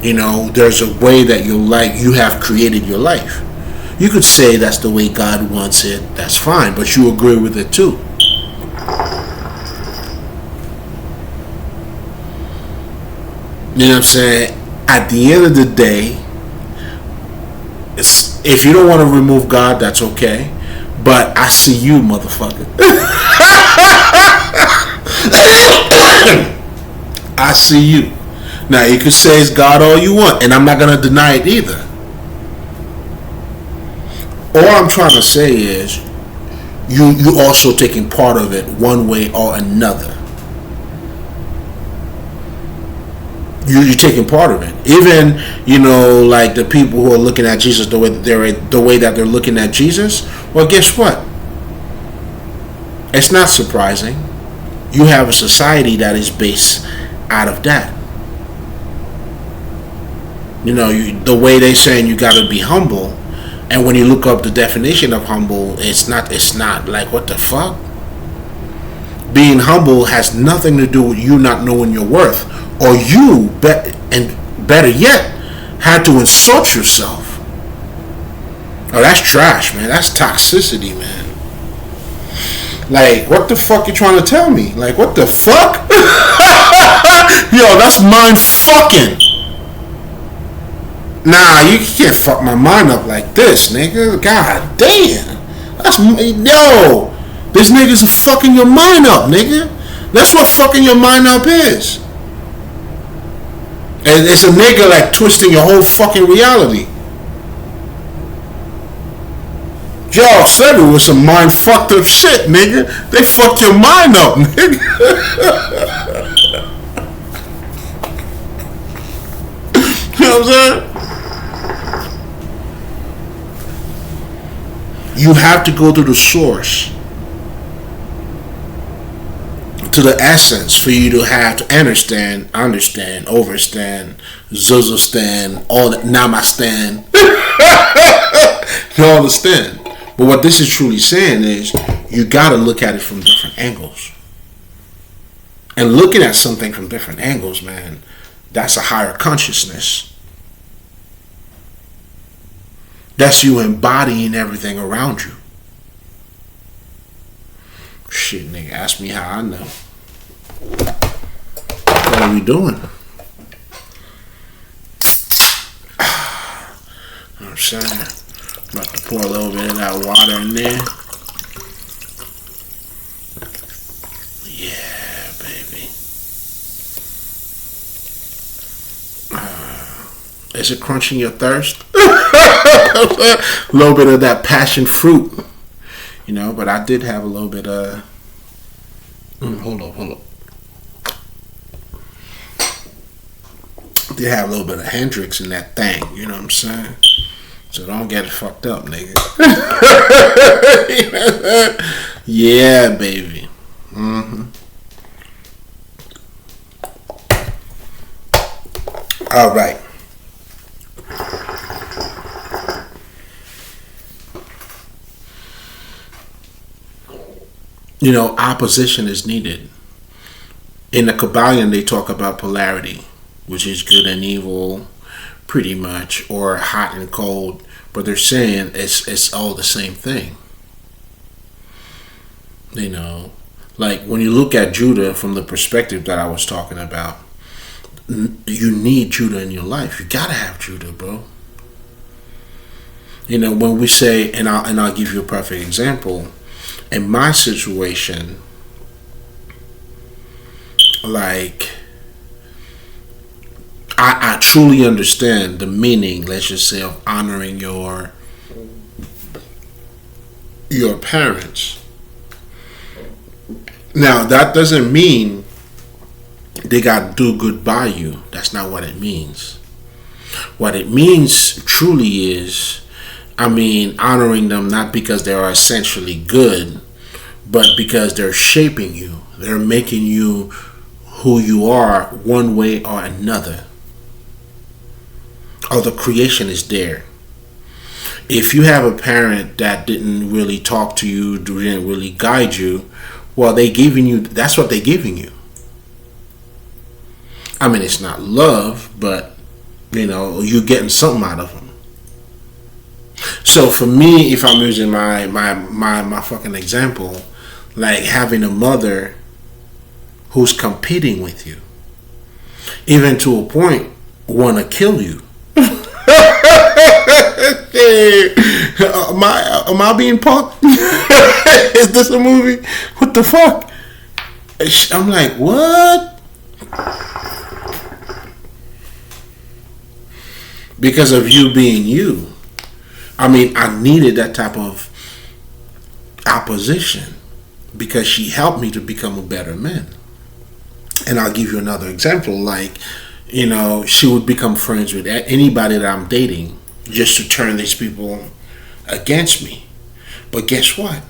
there's a way that you have created your life. You could say that's the way God wants it, that's fine, but you agree with it too. You know what I'm saying? At the end of the day, if you don't want to remove God, that's okay. But I see you, motherfucker. I see you. Now, you can say it's God all you want, and I'm not going to deny it either. All I'm trying to say is, you also taking part of it one way or another. You're taking part of it. Even, like the people who are looking at Jesus the way that they're looking at Jesus, well, guess what? It's not surprising. You have a society that is based out of that. The way they're saying you got to be humble, and when you look up the definition of humble, it's not like, what the fuck? Being humble has nothing to do with you not knowing your worth, or you, and better yet, had to insult yourself. Oh, that's trash, man. That's toxicity, man. Like, what the fuck you trying to tell me? Like, what the fuck? Yo, that's mind fucking. Nah, you can't fuck my mind up like this, nigga. God damn. That's, yo, these niggas are fucking your mind up, nigga. That's what fucking your mind up is. And it's a nigga like twisting your whole fucking reality. Y'all said it was some mind fucked up shit, nigga. They fucked your mind up, nigga. You know what I'm saying? You have to go to the source, to the essence, for you to have to understand, overstand, Zuzustan, all that, Namastan. You understand? But what this is truly saying is, you got to look at it from different angles. And looking at something from different angles, man, that's a higher consciousness. That's you embodying everything around you. Shit, nigga, ask me how I know. What are we doing? I'm saying, about to pour a little bit of that water in there. Yeah, baby. Is it quenching your thirst? A little bit of that passion fruit, you know. But I did have a little bit of. Hold up. I did have a little bit of Hendrix in that thing, you know what I'm saying? So don't get it fucked up, nigga. Yeah, baby. All right. You know, opposition is needed. In the Kabbalion, they talk about polarity, which is good and evil, pretty much, or hot and cold. But they're saying it's all the same thing. You know, like when you look at Judah from the perspective that I was talking about, you need Judah in your life. You gotta have Judah, bro. You know, when we say, and I'll give you a perfect example. In my situation, like, I truly understand the meaning, let's just say, of honoring your parents. Now, that doesn't mean they got to do good by you. That's not what it means. What it means truly is, honoring them not because they are essentially good, but because they're shaping you. They're making you who you are one way or another. Or the creation is there. If you have a parent that didn't really talk to you, didn't really guide you, well, that's what they're giving you. It's not love, but, you're getting something out of them. So for me, if I'm using my fucking example, like having a mother who's competing with you, even to a point, want to kill you. Am I being punked? Is this a movie? What the fuck? I'm like, what? Because of you being you. I needed that type of opposition because she helped me to become a better man. And I'll give you another example. Like, she would become friends with anybody that I'm dating just to turn these people against me. But guess what?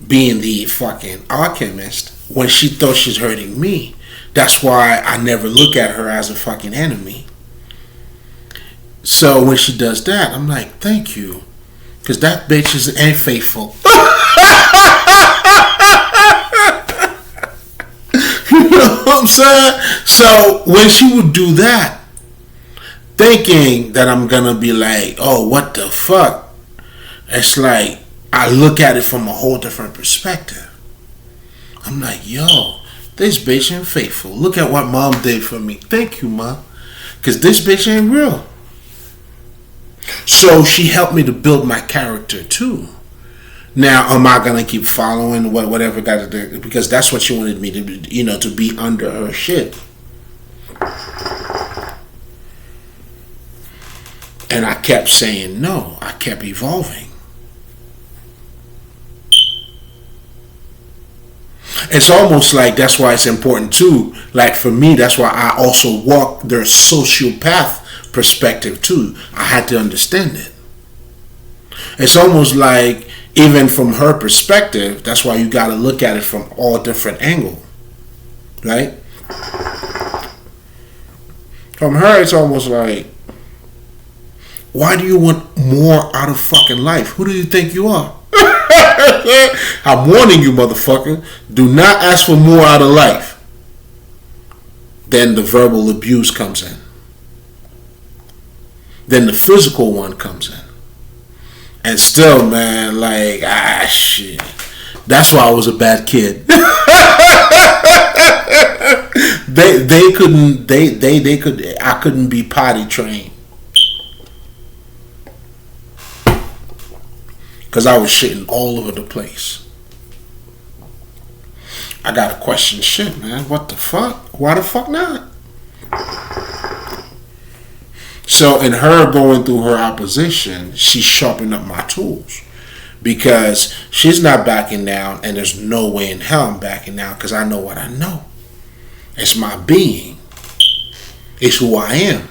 Being the fucking alchemist, when she thought she's hurting me, that's why I never look at her as a fucking enemy. So when she does that, I'm like, thank you. Because that bitch ain't faithful. what I'm saying? So when she would do that, thinking that I'm gonna be like, oh, what the fuck? It's like I look at it from a whole different perspective. I'm like, yo, this bitch ain't faithful. Look at what mom did for me. Thank you, mom. Because this bitch ain't real. So she helped me to build my character too. Now, am I gonna keep following whatever got to do? Because that's what she wanted me to be, to be under her shit. And I kept saying no. I kept evolving. It's almost like that's why it's important too. Like for me, that's why I also walk their sociopath perspective too. I had to understand it. It's almost like even from her perspective, that's why you got to look at it from all different angles, right? From her, it's almost like, why do you want more out of fucking life? Who do you think you are? I'm warning you, motherfucker. Do not ask for more out of life. Then the verbal abuse comes in. Then the physical one comes in. And still, man, like, shit. That's why I was a bad kid. I couldn't be potty trained. Because I was shitting all over the place. I gotta question shit, man. What the fuck? Why the fuck not? So in her going through her opposition, she sharpened up my tools. Because she's not backing down, and there's no way in hell I'm backing down, because I know what I know. It's my being. It's who I am.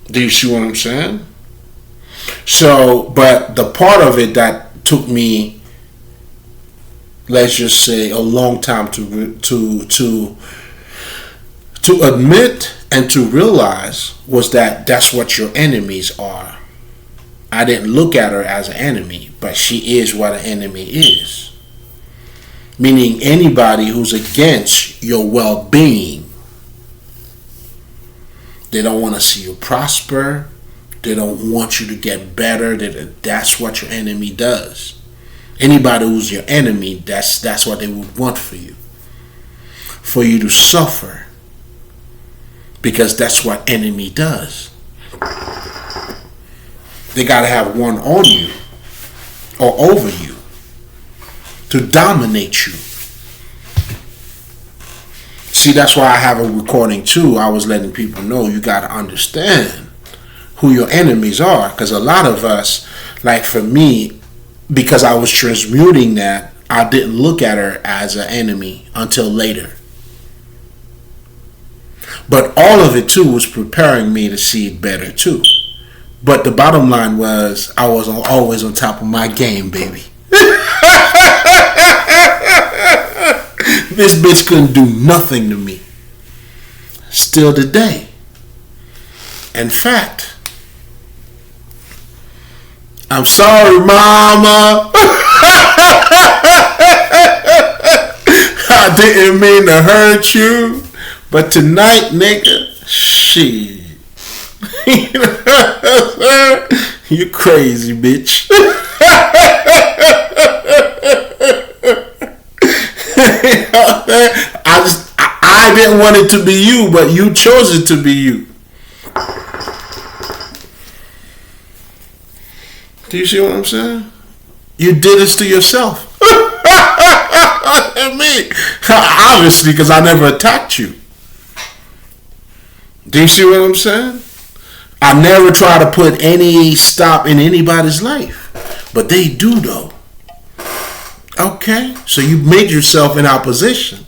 Do you see what I'm saying? So, but the part of it that took me, let's just say, a long time to admit and to realize was that that's what your enemies are. I didn't look at her as an enemy, but she is what an enemy is. Meaning anybody who's against your well-being. They don't want to see you prosper. They don't want you to get better. That's what your enemy does. Anybody who's your enemy, that's what they would want for you. For you to suffer. Because that's what enemy does. They got to have one on you or over you to dominate you. See, that's why I have a recording too. I was letting people know you got to understand who your enemies are. Because a lot of us, like for me, because I was transmuting that, I didn't look at her as an enemy until later. But all of it too was preparing me to see it better too. But the bottom line was I was always on top of my game, baby. This bitch couldn't do nothing to me. Still today. In fact, I'm sorry, mama. I didn't mean to hurt you. But tonight, nigga, shit. You crazy, bitch. I didn't want it to be you, but you chose it to be you. Do you see what I'm saying? You did this to yourself. Me, obviously, because I never attacked you. Do you see what I'm saying? I never try to put any stop in anybody's life, but they do though. Okay, so you made yourself in opposition.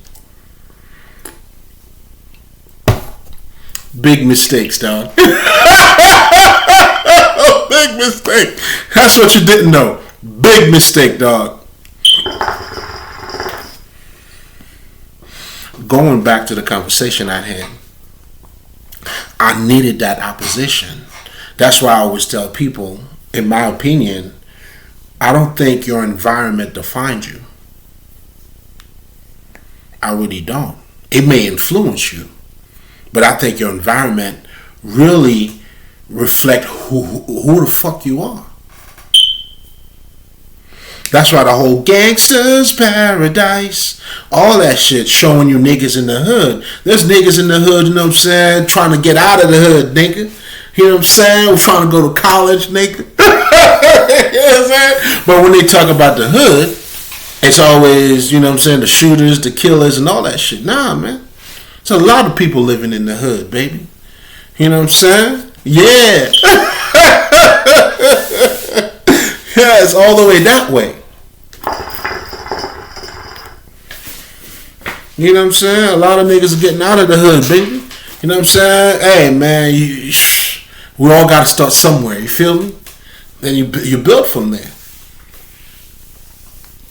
Big mistakes, dog. Big mistake. That's what you didn't know. Big mistake, dog. Going back to the conversation I had, I needed that opposition. That's why I always tell people, in my opinion, I don't think your environment defines you. I really don't. It may influence you, but I think your environment really reflect who the fuck you are. That's why the whole gangster's paradise, all that shit showing you niggas in the hood. There's niggas in the hood, you know what I'm saying, trying to get out of the hood, nigga. You know what I'm saying? We're trying to go to college, nigga. You know what I'm saying? But when they talk about the hood, it's always, you know what I'm saying, the shooters, the killers, and all that shit. Nah, man. There's a lot of people living in the hood, baby. You know what I'm saying? Yeah. Yeah, it's all the way that way. You know what I'm saying? A lot of niggas are getting out of the hood, baby. You know what I'm saying? Hey, man, we all got to start somewhere. You feel me? Then you build from there.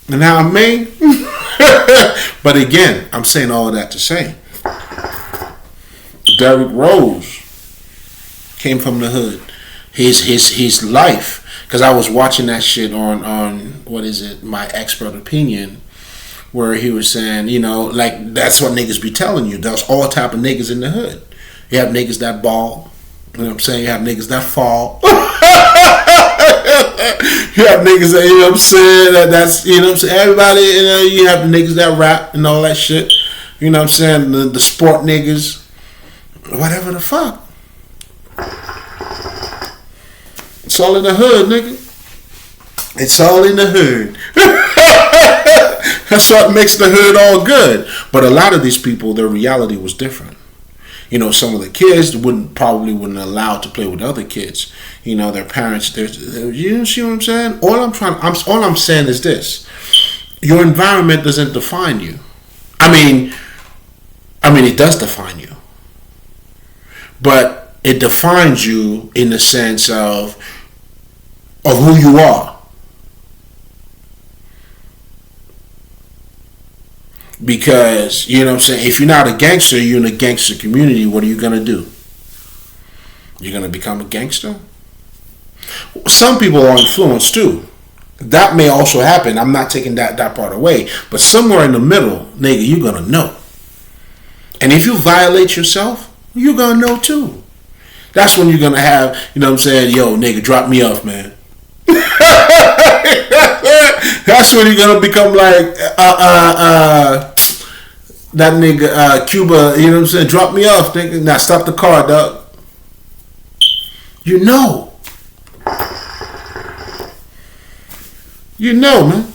And now I mean? But again, I'm saying all of that to say, Derrick Rose came from the hood. His life, because I was watching that shit on what is it, My Expert Opinion, where he was saying, you know, like, that's what niggas be telling you. There's all type of niggas in the hood. You have niggas that ball. You know what I'm saying? You have niggas that fall. You have niggas that, you know what I'm saying, that's, you know what I'm saying, everybody, you know, you have the niggas that rap and all that shit. You know what I'm saying? The sport niggas. Whatever the fuck. It's all in the hood, nigga. It's all in the hood. That's what makes the hood all good. But a lot of these people, their reality was different. You know, some of the kids probably wouldn't allow to play with other kids. You know, their parents. You see what I'm saying? All I'm saying is this: your environment doesn't define you. I mean, it does define you, but it defines you in the sense of who you are. Because, you know what I'm saying, if you're not a gangster, you're in a gangster community, what are you going to do? You're going to become a gangster? Some people are influenced too. That may also happen. I'm not taking that part away. But somewhere in the middle, nigga, you're going to know. And if you violate yourself, you're going to know too. That's when you're going to have, you know what I'm saying, yo, nigga, drop me off, man. That's when you're gonna become like that nigga Cuba. You know what I'm saying? Drop me off, nigga. Now stop the car, dog. You know, man.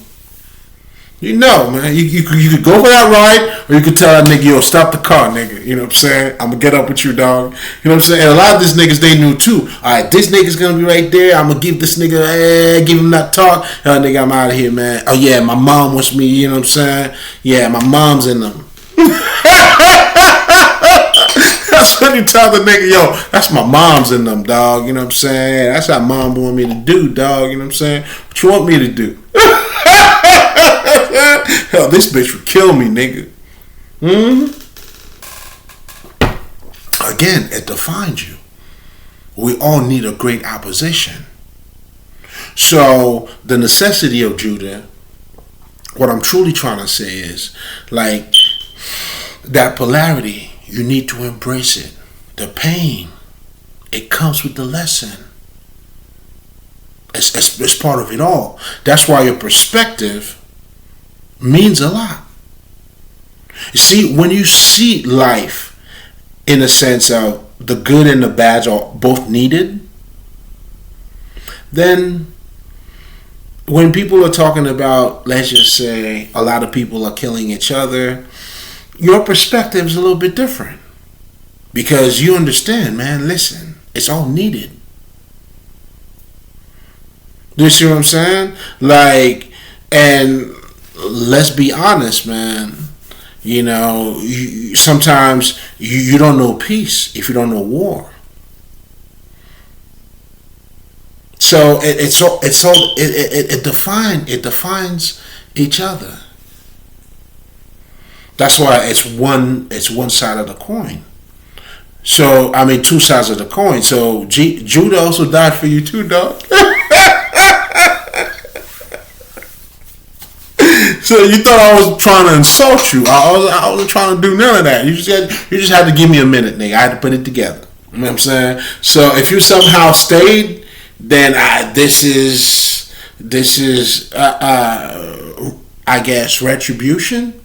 You know, man. You could go for that ride, or you could tell that nigga, yo, stop the car, nigga. You know what I'm saying? I'm gonna get up with you, dog. You know what I'm saying? And a lot of these niggas, they knew too. Alright, this nigga's gonna be right there. I'm gonna give this nigga, give him that talk. Nigga, I'm out of here, man. Oh yeah, my mom wants me, you know what I'm saying? Yeah, my mom's in them. That's when you tell the nigga, yo, that's my mom's in them, dog. You know what I'm saying? That's how mom want me to do, dog. You know what I'm saying? What you want me to do? Hell, this bitch would kill me, nigga. Again, it defines you. We all need a great opposition. So, the necessity of Judah, what I'm truly trying to say is, like, that polarity, you need to embrace it. The pain, it comes with the lesson. It's part of it all. That's why your perspective means a lot. You see, when you see life in a sense of the good and the bad are both needed, then when people are talking about, let's just say, a lot of people are killing each other, your perspective is a little bit different. Because you understand, man, listen, it's all needed. Do you see what I'm saying? Like, and let's be honest, man. You know, sometimes you don't know peace if you don't know war. So it defines each other. That's why it's one side of the coin. So I mean, two sides of the coin. So Judah also died for you too, dog. So So you thought I was trying to insult you. I wasn't trying to do none of that. You just had to give me a minute, nigga. I had to put it together. You know what I'm saying? So if you somehow stayed, then this is I guess retribution.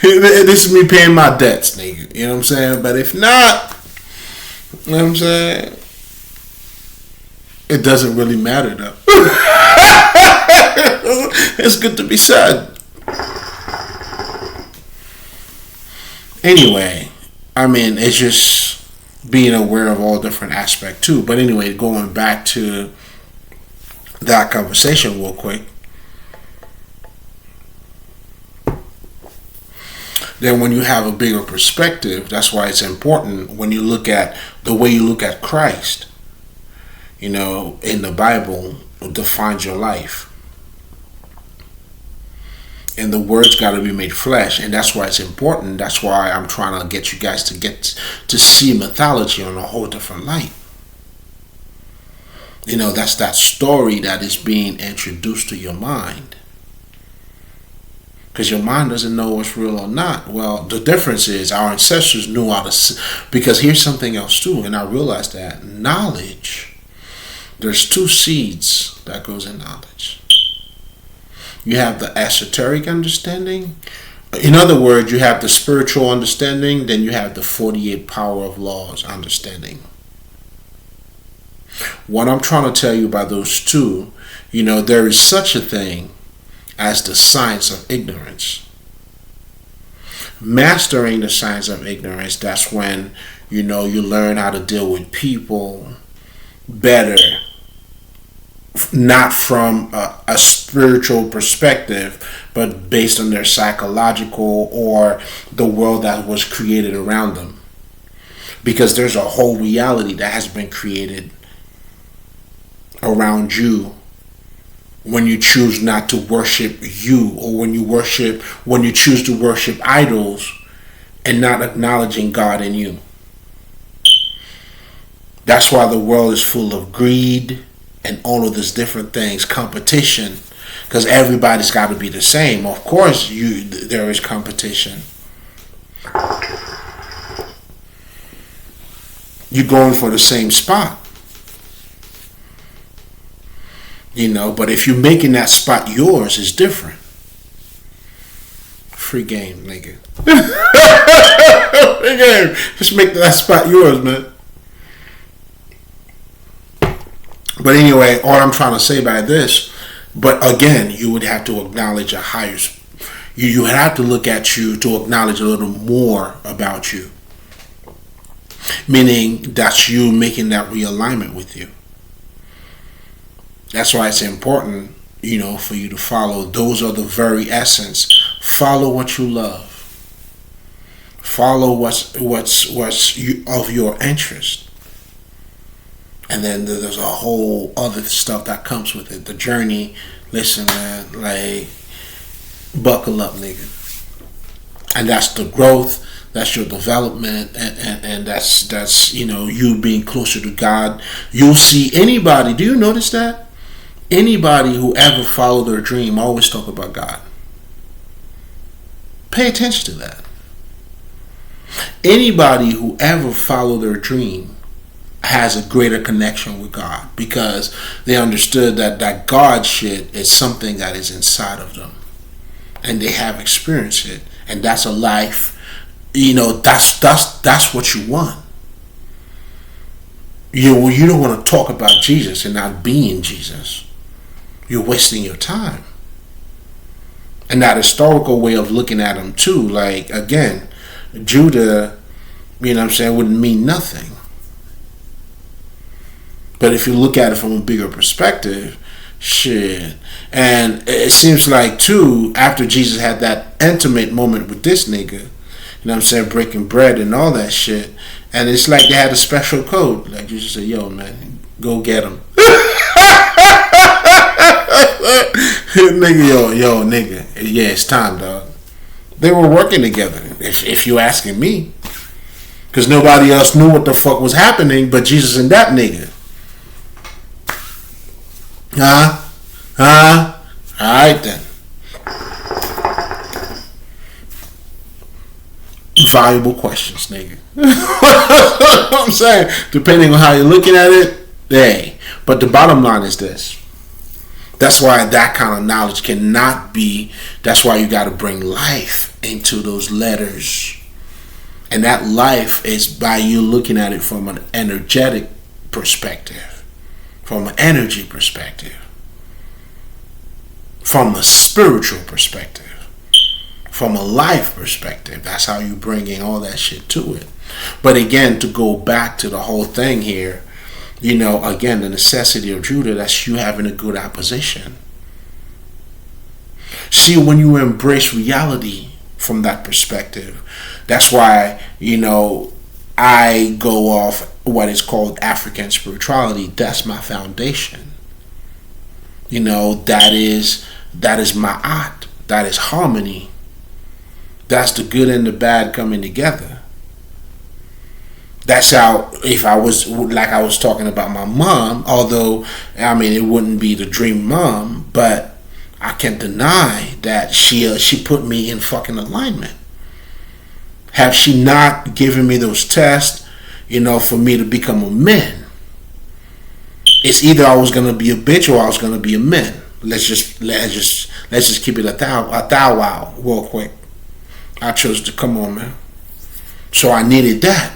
This is me paying my debts, nigga. You know what I'm saying? But if not, you know what I'm saying? It doesn't really matter though. It's good to be said. Anyway, I mean, it's just being aware of all different aspects too. But anyway, going back to that conversation real quick. Then when you have a bigger perspective, that's why it's important when you look at the way you look at Christ, you know, in the Bible defines your life. And the word's got to be made flesh, and that's why it's important. That's why I'm trying to get you guys to see mythology on a whole different light. You know, that's that story that is being introduced to your mind. Because your mind doesn't know what's real or not. Well, the difference is our ancestors knew how to... Because here's something else too, and I realized that knowledge, there's two seeds that goes in knowledge. You have the esoteric understanding. In other words, you have the spiritual understanding, then you have the 48 power of laws understanding. What I'm trying to tell you by those two, you know, there is such a thing as the science of ignorance. Mastering the science of ignorance, that's when, you know, you learn how to deal with people better, not from a spiritual perspective, but based on their psychological or the world that was created around them. Because there's a whole reality that has been created around you when you choose not to worship you, or when you choose to worship idols and not acknowledging God in you. That's why the world is full of greed and all of these different things, competition, because everybody's got to be the same. Of course, there is competition. You're going for the same spot. You know, but if you're making that spot yours, it's different. Free game, nigga. Free game. Just make that spot yours, man. But anyway, all I'm trying to say by this, but again, you would have to acknowledge a higher... You would have to look at you to acknowledge a little more about you. Meaning, that's you making that realignment with you. That's why it's important, you know, for you to follow. Those are the very essence. Follow what you love. Follow what's of your interest. And then there's a whole other stuff that comes with it. The journey. Listen, man, like, buckle up, nigga. And that's the growth. That's your development, and that's you know, you being closer to God. You'll see anybody. Do you notice that? Anybody who ever followed their dream always talk about God. Pay attention to that. Anybody who ever followed their dream has a greater connection with God, because they understood that God shit is something that is inside of them, and they have experienced it, and that's a life. You know, that's what you want. You don't want to talk about Jesus and not being Jesus. You're wasting your time. And that historical way of looking at him too, like, again, Judah, you know what I'm saying, wouldn't mean nothing. But if you look at it from a bigger perspective, shit. And it seems like too, after Jesus had that intimate moment with this nigga, you know what I'm saying, breaking bread and all that shit, and it's like they had a special code. Like, you just say, yo, man, go get him. Nigga, yo, nigga. Yeah, it's time, dog. They were working together, if you asking me. Because nobody else knew what the fuck was happening but Jesus and that nigga. Alright then. Valuable questions, nigga. I'm saying, depending on how you're looking at it, hey. But the bottom line is this. That's why that kind of knowledge cannot be, that's why you got to bring life into those letters. And that life is by you looking at it from an energetic perspective, from an energy perspective, from a spiritual perspective, from a life perspective. That's how you bringing all that shit to it. But again, to go back to the whole thing here, you know, again, the necessity of Judas, that's you having a good opposition. See, when you embrace reality from that perspective, that's why, you know, I go off what is called African spirituality. That's my foundation. You know, that is my art. That is harmony. That's the good and the bad coming together. That's how, if I was, like I was talking about my mom, although, I mean, it wouldn't be the dream mom, but I can't deny that she put me in fucking alignment. Have she not given me those tests, you know, for me to become a man? It's either I was gonna be a bitch or I was gonna be a man. Let's just keep it a thou wow real quick. I chose to come on, man. So I needed that.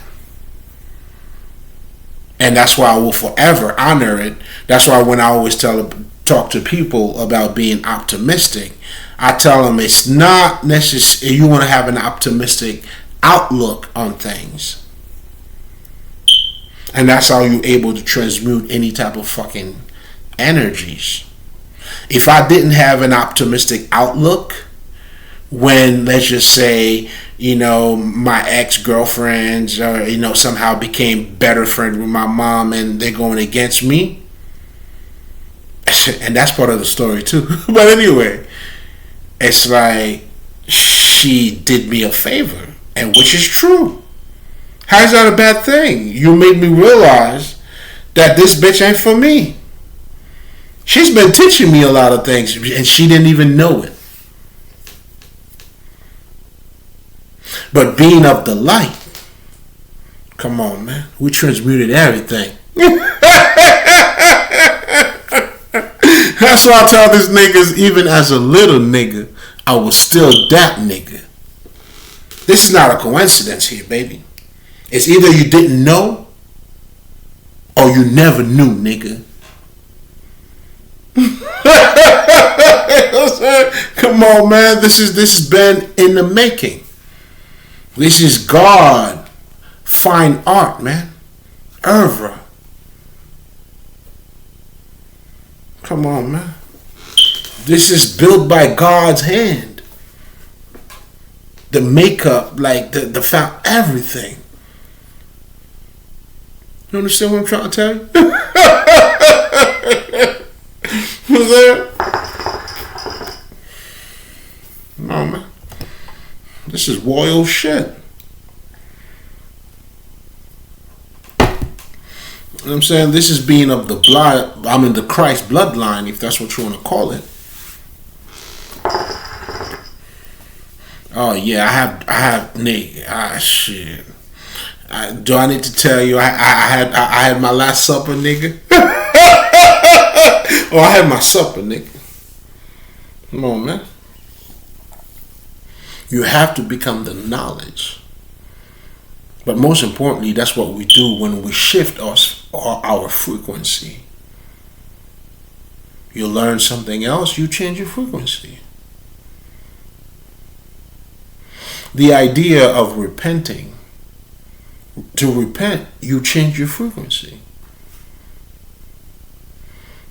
And that's why I will forever honor it. That's why when I always talk to people about being optimistic, I tell them it's not necessary. You want to have an optimistic outlook on things. And that's how you're able to transmute any type of fucking energies. If I didn't have an optimistic outlook, when, let's just say, you know, my ex-girlfriends, you know, somehow became better friends with my mom and they're going against me. And that's part of the story too. But anyway, it's like she did me a favor, and which is true. How is that a bad thing? You made me realize that this bitch ain't for me. She's been teaching me a lot of things and she didn't even know it. But being of the light, come on, man. We transmuted everything. That's why I tell these niggas, even as a little nigga, I was still that nigga. This is not a coincidence here, baby. It's either you didn't know or you never knew, nigga. Come on, man. This has been in the making. This is God, fine art, man. Oeuvre. Come on, man. This is built by God's hand. The makeup, like the found everything. You understand what I'm trying to tell you? What's that? No, man. This is royal shit. You know what I'm saying? This is being of the blood, I mean the Christ bloodline, if that's what you want to call it. Oh yeah, I have nigga. Shit. Do I need to tell you I had my last supper, nigga? Oh, I had my supper, nigga. Come on, man. You have to become the knowledge. But most importantly, that's what we do when we shift our frequency. You learn something else, you change your frequency. The idea of repenting, to repent, you change your frequency.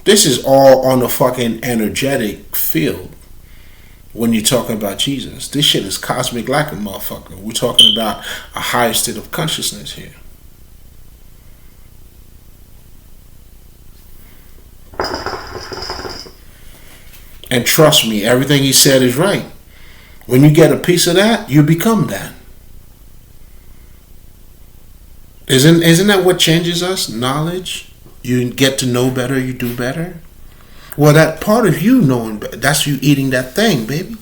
This is all on the fucking energetic field. When you're talking about Jesus, this shit is cosmic like a motherfucker. We're talking about a higher state of consciousness here. And trust me, everything he said is right. When you get a piece of that, you become that. Isn't that what changes us? Knowledge. You get to know better, you do better. Well, that part of you knowing, that's you eating that thing, baby.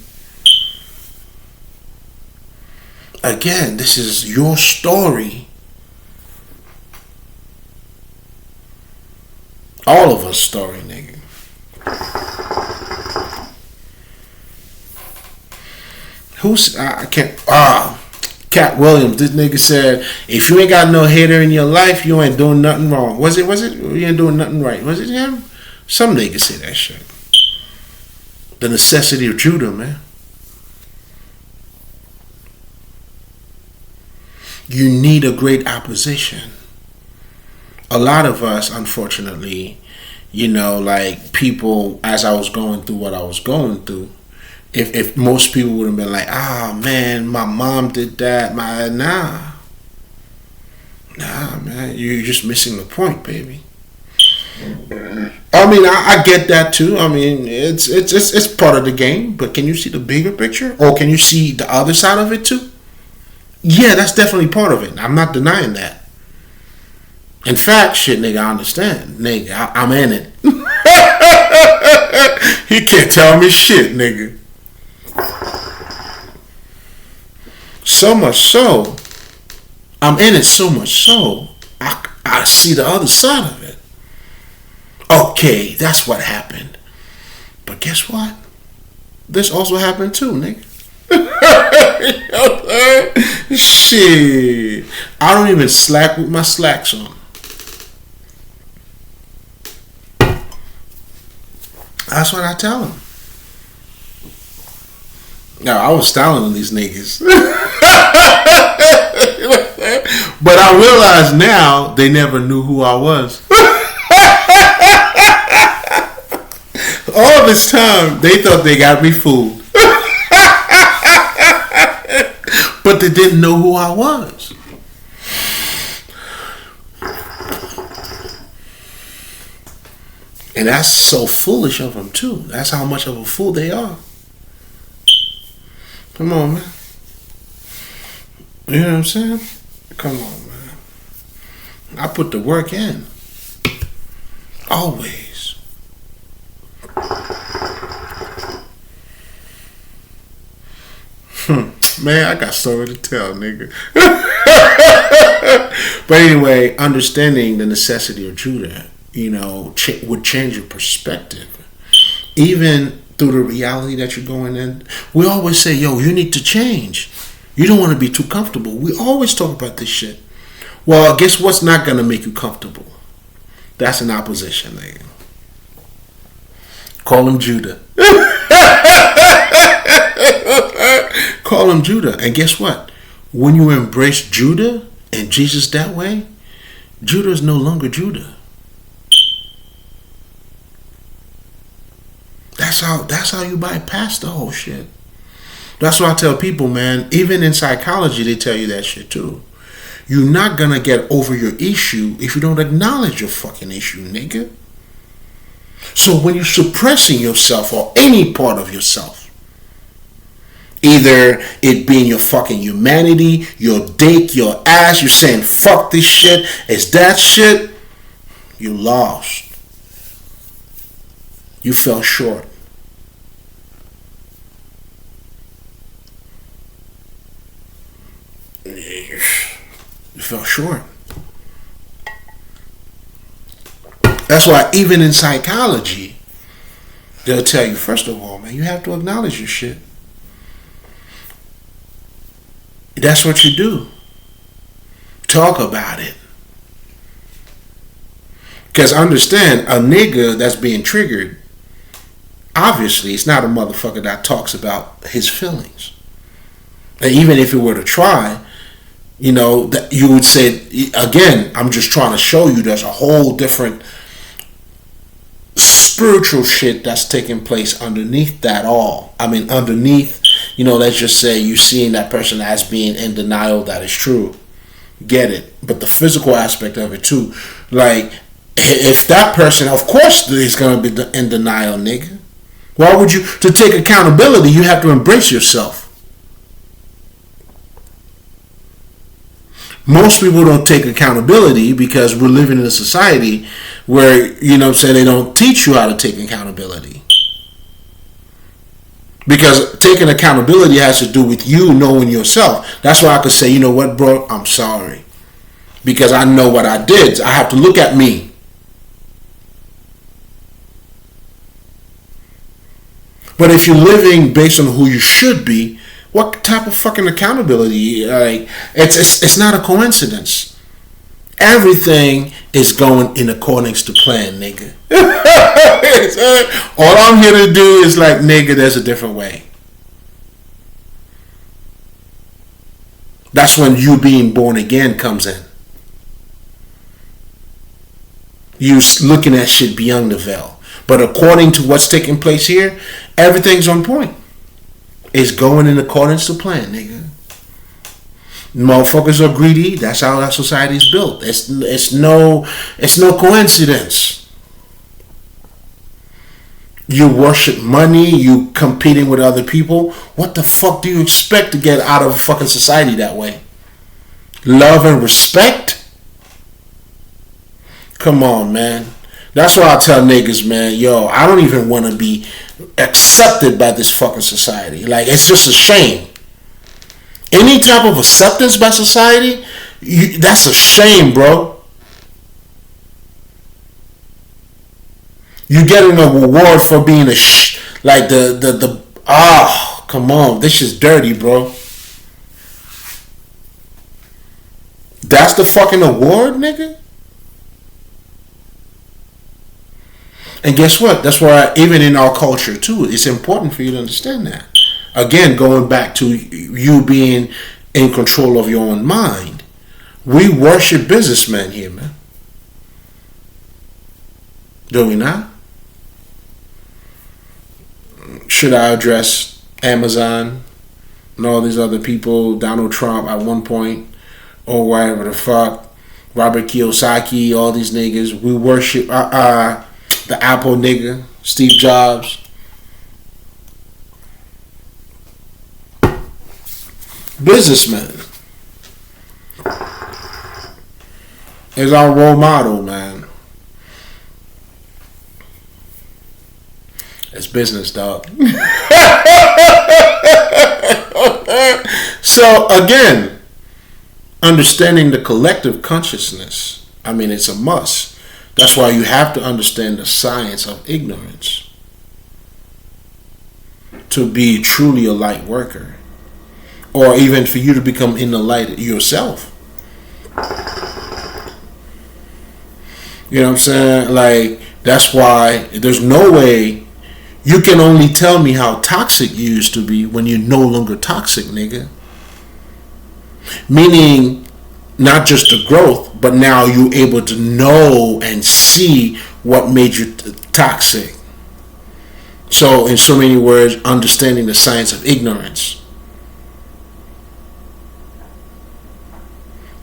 Again, this is your story. All of us story, nigga. I can't, Cat Williams, this nigga said, if you ain't got no hater in your life, you ain't doing nothing wrong. Was it? You ain't doing nothing right. Was it him? Some niggas say that shit. The Necessity of Judas, man. You need a great opposition. A lot of us, unfortunately, like people, as I was going through what I was going through, if most people would have been like, man, my mom did that, nah, man, you're just missing the point, baby. I mean, I get that too. I mean, it's part of the game, but can you see the bigger picture, or can you see the other side of it too? Yeah, that's definitely part of it. I'm not denying that. In fact, shit, nigga, I understand. Nigga, I'm in it. He can't tell me shit, nigga. So much so, I'm in it so much so, I see the other side of it. Okay, that's what happened. But guess what? This also happened too, nigga. Shit. I don't even slack with my slacks on. That's what I tell them. No, I was styling these niggas. But I realize now they never knew who I was. All this time, they thought they got me fooled. But they didn't know who I was. And that's so foolish of them, too. That's how much of a fool they are. Come on, man. You know what I'm saying? Come on, man. I put the work in. Always. Man, I got story to tell, nigga. But anyway, understanding the necessity of Judah, would change your perspective. Even through the reality that you're going in. We always say, yo, you need to change. You don't want to be too comfortable. We always talk about this shit. Well, guess what's not going to make you comfortable? That's an opposition, nigga. Call him Judah. Call him Judah. And guess what? When you embrace Judah and Jesus that way, Judah is no longer Judah. That's how you bypass the whole shit. That's why I tell people, man, even in psychology, they tell you that shit too. You're not gonna get over your issue if you don't acknowledge your fucking issue, nigga. So when you're suppressing yourself or any part of yourself, either it being your fucking humanity, your dick, your ass, you're saying fuck this shit, it's that shit, you lost. You fell short. You fell short. That's why even in psychology, they'll tell you, first of all, man, you have to acknowledge your shit. That's what you do. Talk about it. Because understand, a nigga that's being triggered, obviously, it's not a motherfucker that talks about his feelings. And even if it were to try, that you would say, again, I'm just trying to show you there's a whole different spiritual shit that's taking place underneath that all. I mean, underneath, let's just say you're seeing that person as being in denial that is true. Get it. But the physical aspect of it too. Like, if that person, of course, is going to be in denial, nigga. Why would you? To take accountability, you have to embrace yourself. Most people don't take accountability because we're living in a society where, they don't teach you how to take accountability. Because taking accountability has to do with you knowing yourself. That's why I could say, you know what, bro, I'm sorry. Because I know what I did. I have to look at me. But if you're living based on who you should be, what type of fucking accountability? Like, it's not a coincidence. Everything is going in accordance to plan, nigga. All I'm here to do is like, nigga, there's a different way. That's when you being born again comes in. You looking at shit beyond the veil. But according to what's taking place here, everything's on point. It's going in accordance to plan, nigga. Motherfuckers are greedy. That's how our society is built. It's no coincidence. You worship money. You competing with other people. What the fuck do you expect to get out of a fucking society that way? Love and respect? Come on, man. That's why I tell niggas, man, yo, I don't even want to be accepted by this fucking society. Like, it's just a shame. Any type of acceptance by society, that's a shame, bro. You getting a reward for being come on, this is dirty, bro. That's the fucking award, nigga. And guess what? That's why even in our culture too, it's important for you to understand that. Again, going back to you being in control of your own mind. We worship businessmen here, man. Do we not? Should I address Amazon and all these other people, Donald Trump at one point, or whatever the fuck, Robert Kiyosaki, all these niggas? We worship the Apple nigga, Steve Jobs. Businessman is our role model, man. It's business, dog. So again, understanding the collective consciousness, I mean, it's a must. That's why you have to understand the science of ignorance to be truly a light worker, or even for you to become in the light yourself. You know what I'm saying? Like, that's why there's no way you can only tell me how toxic you used to be when you're no longer toxic, nigga. Meaning, not just the growth, but now you're able to know and see what made you toxic. So, in so many words, understanding the science of ignorance.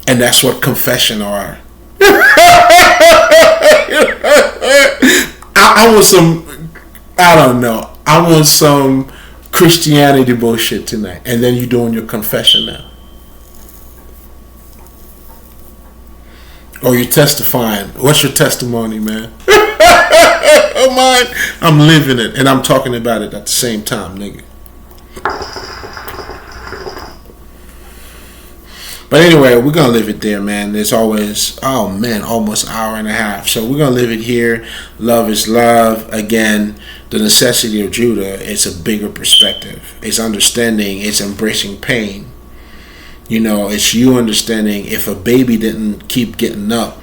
And that's what confession are. I want some, I don't know, I want some Christianity bullshit tonight. And then you're doing your confession now. Or you're testifying. What's your testimony, man? I'm living it. And I'm talking about it at the same time, nigga. But anyway, we're going to leave it there, man. There's always, almost an hour and a half. So we're going to leave it here. Love is love. Again, the necessity of Judah, it's a bigger perspective. It's understanding. It's embracing pain. You know, it's you understanding if a baby didn't keep getting up,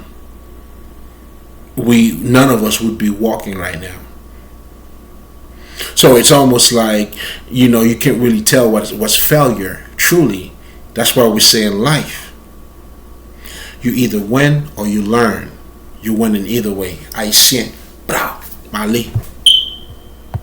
none of us would be walking right now. So it's almost like, you can't really tell what's failure, truly. That's why we say in life, you either win or you learn. You win in either way. I sing. Bra. Mali.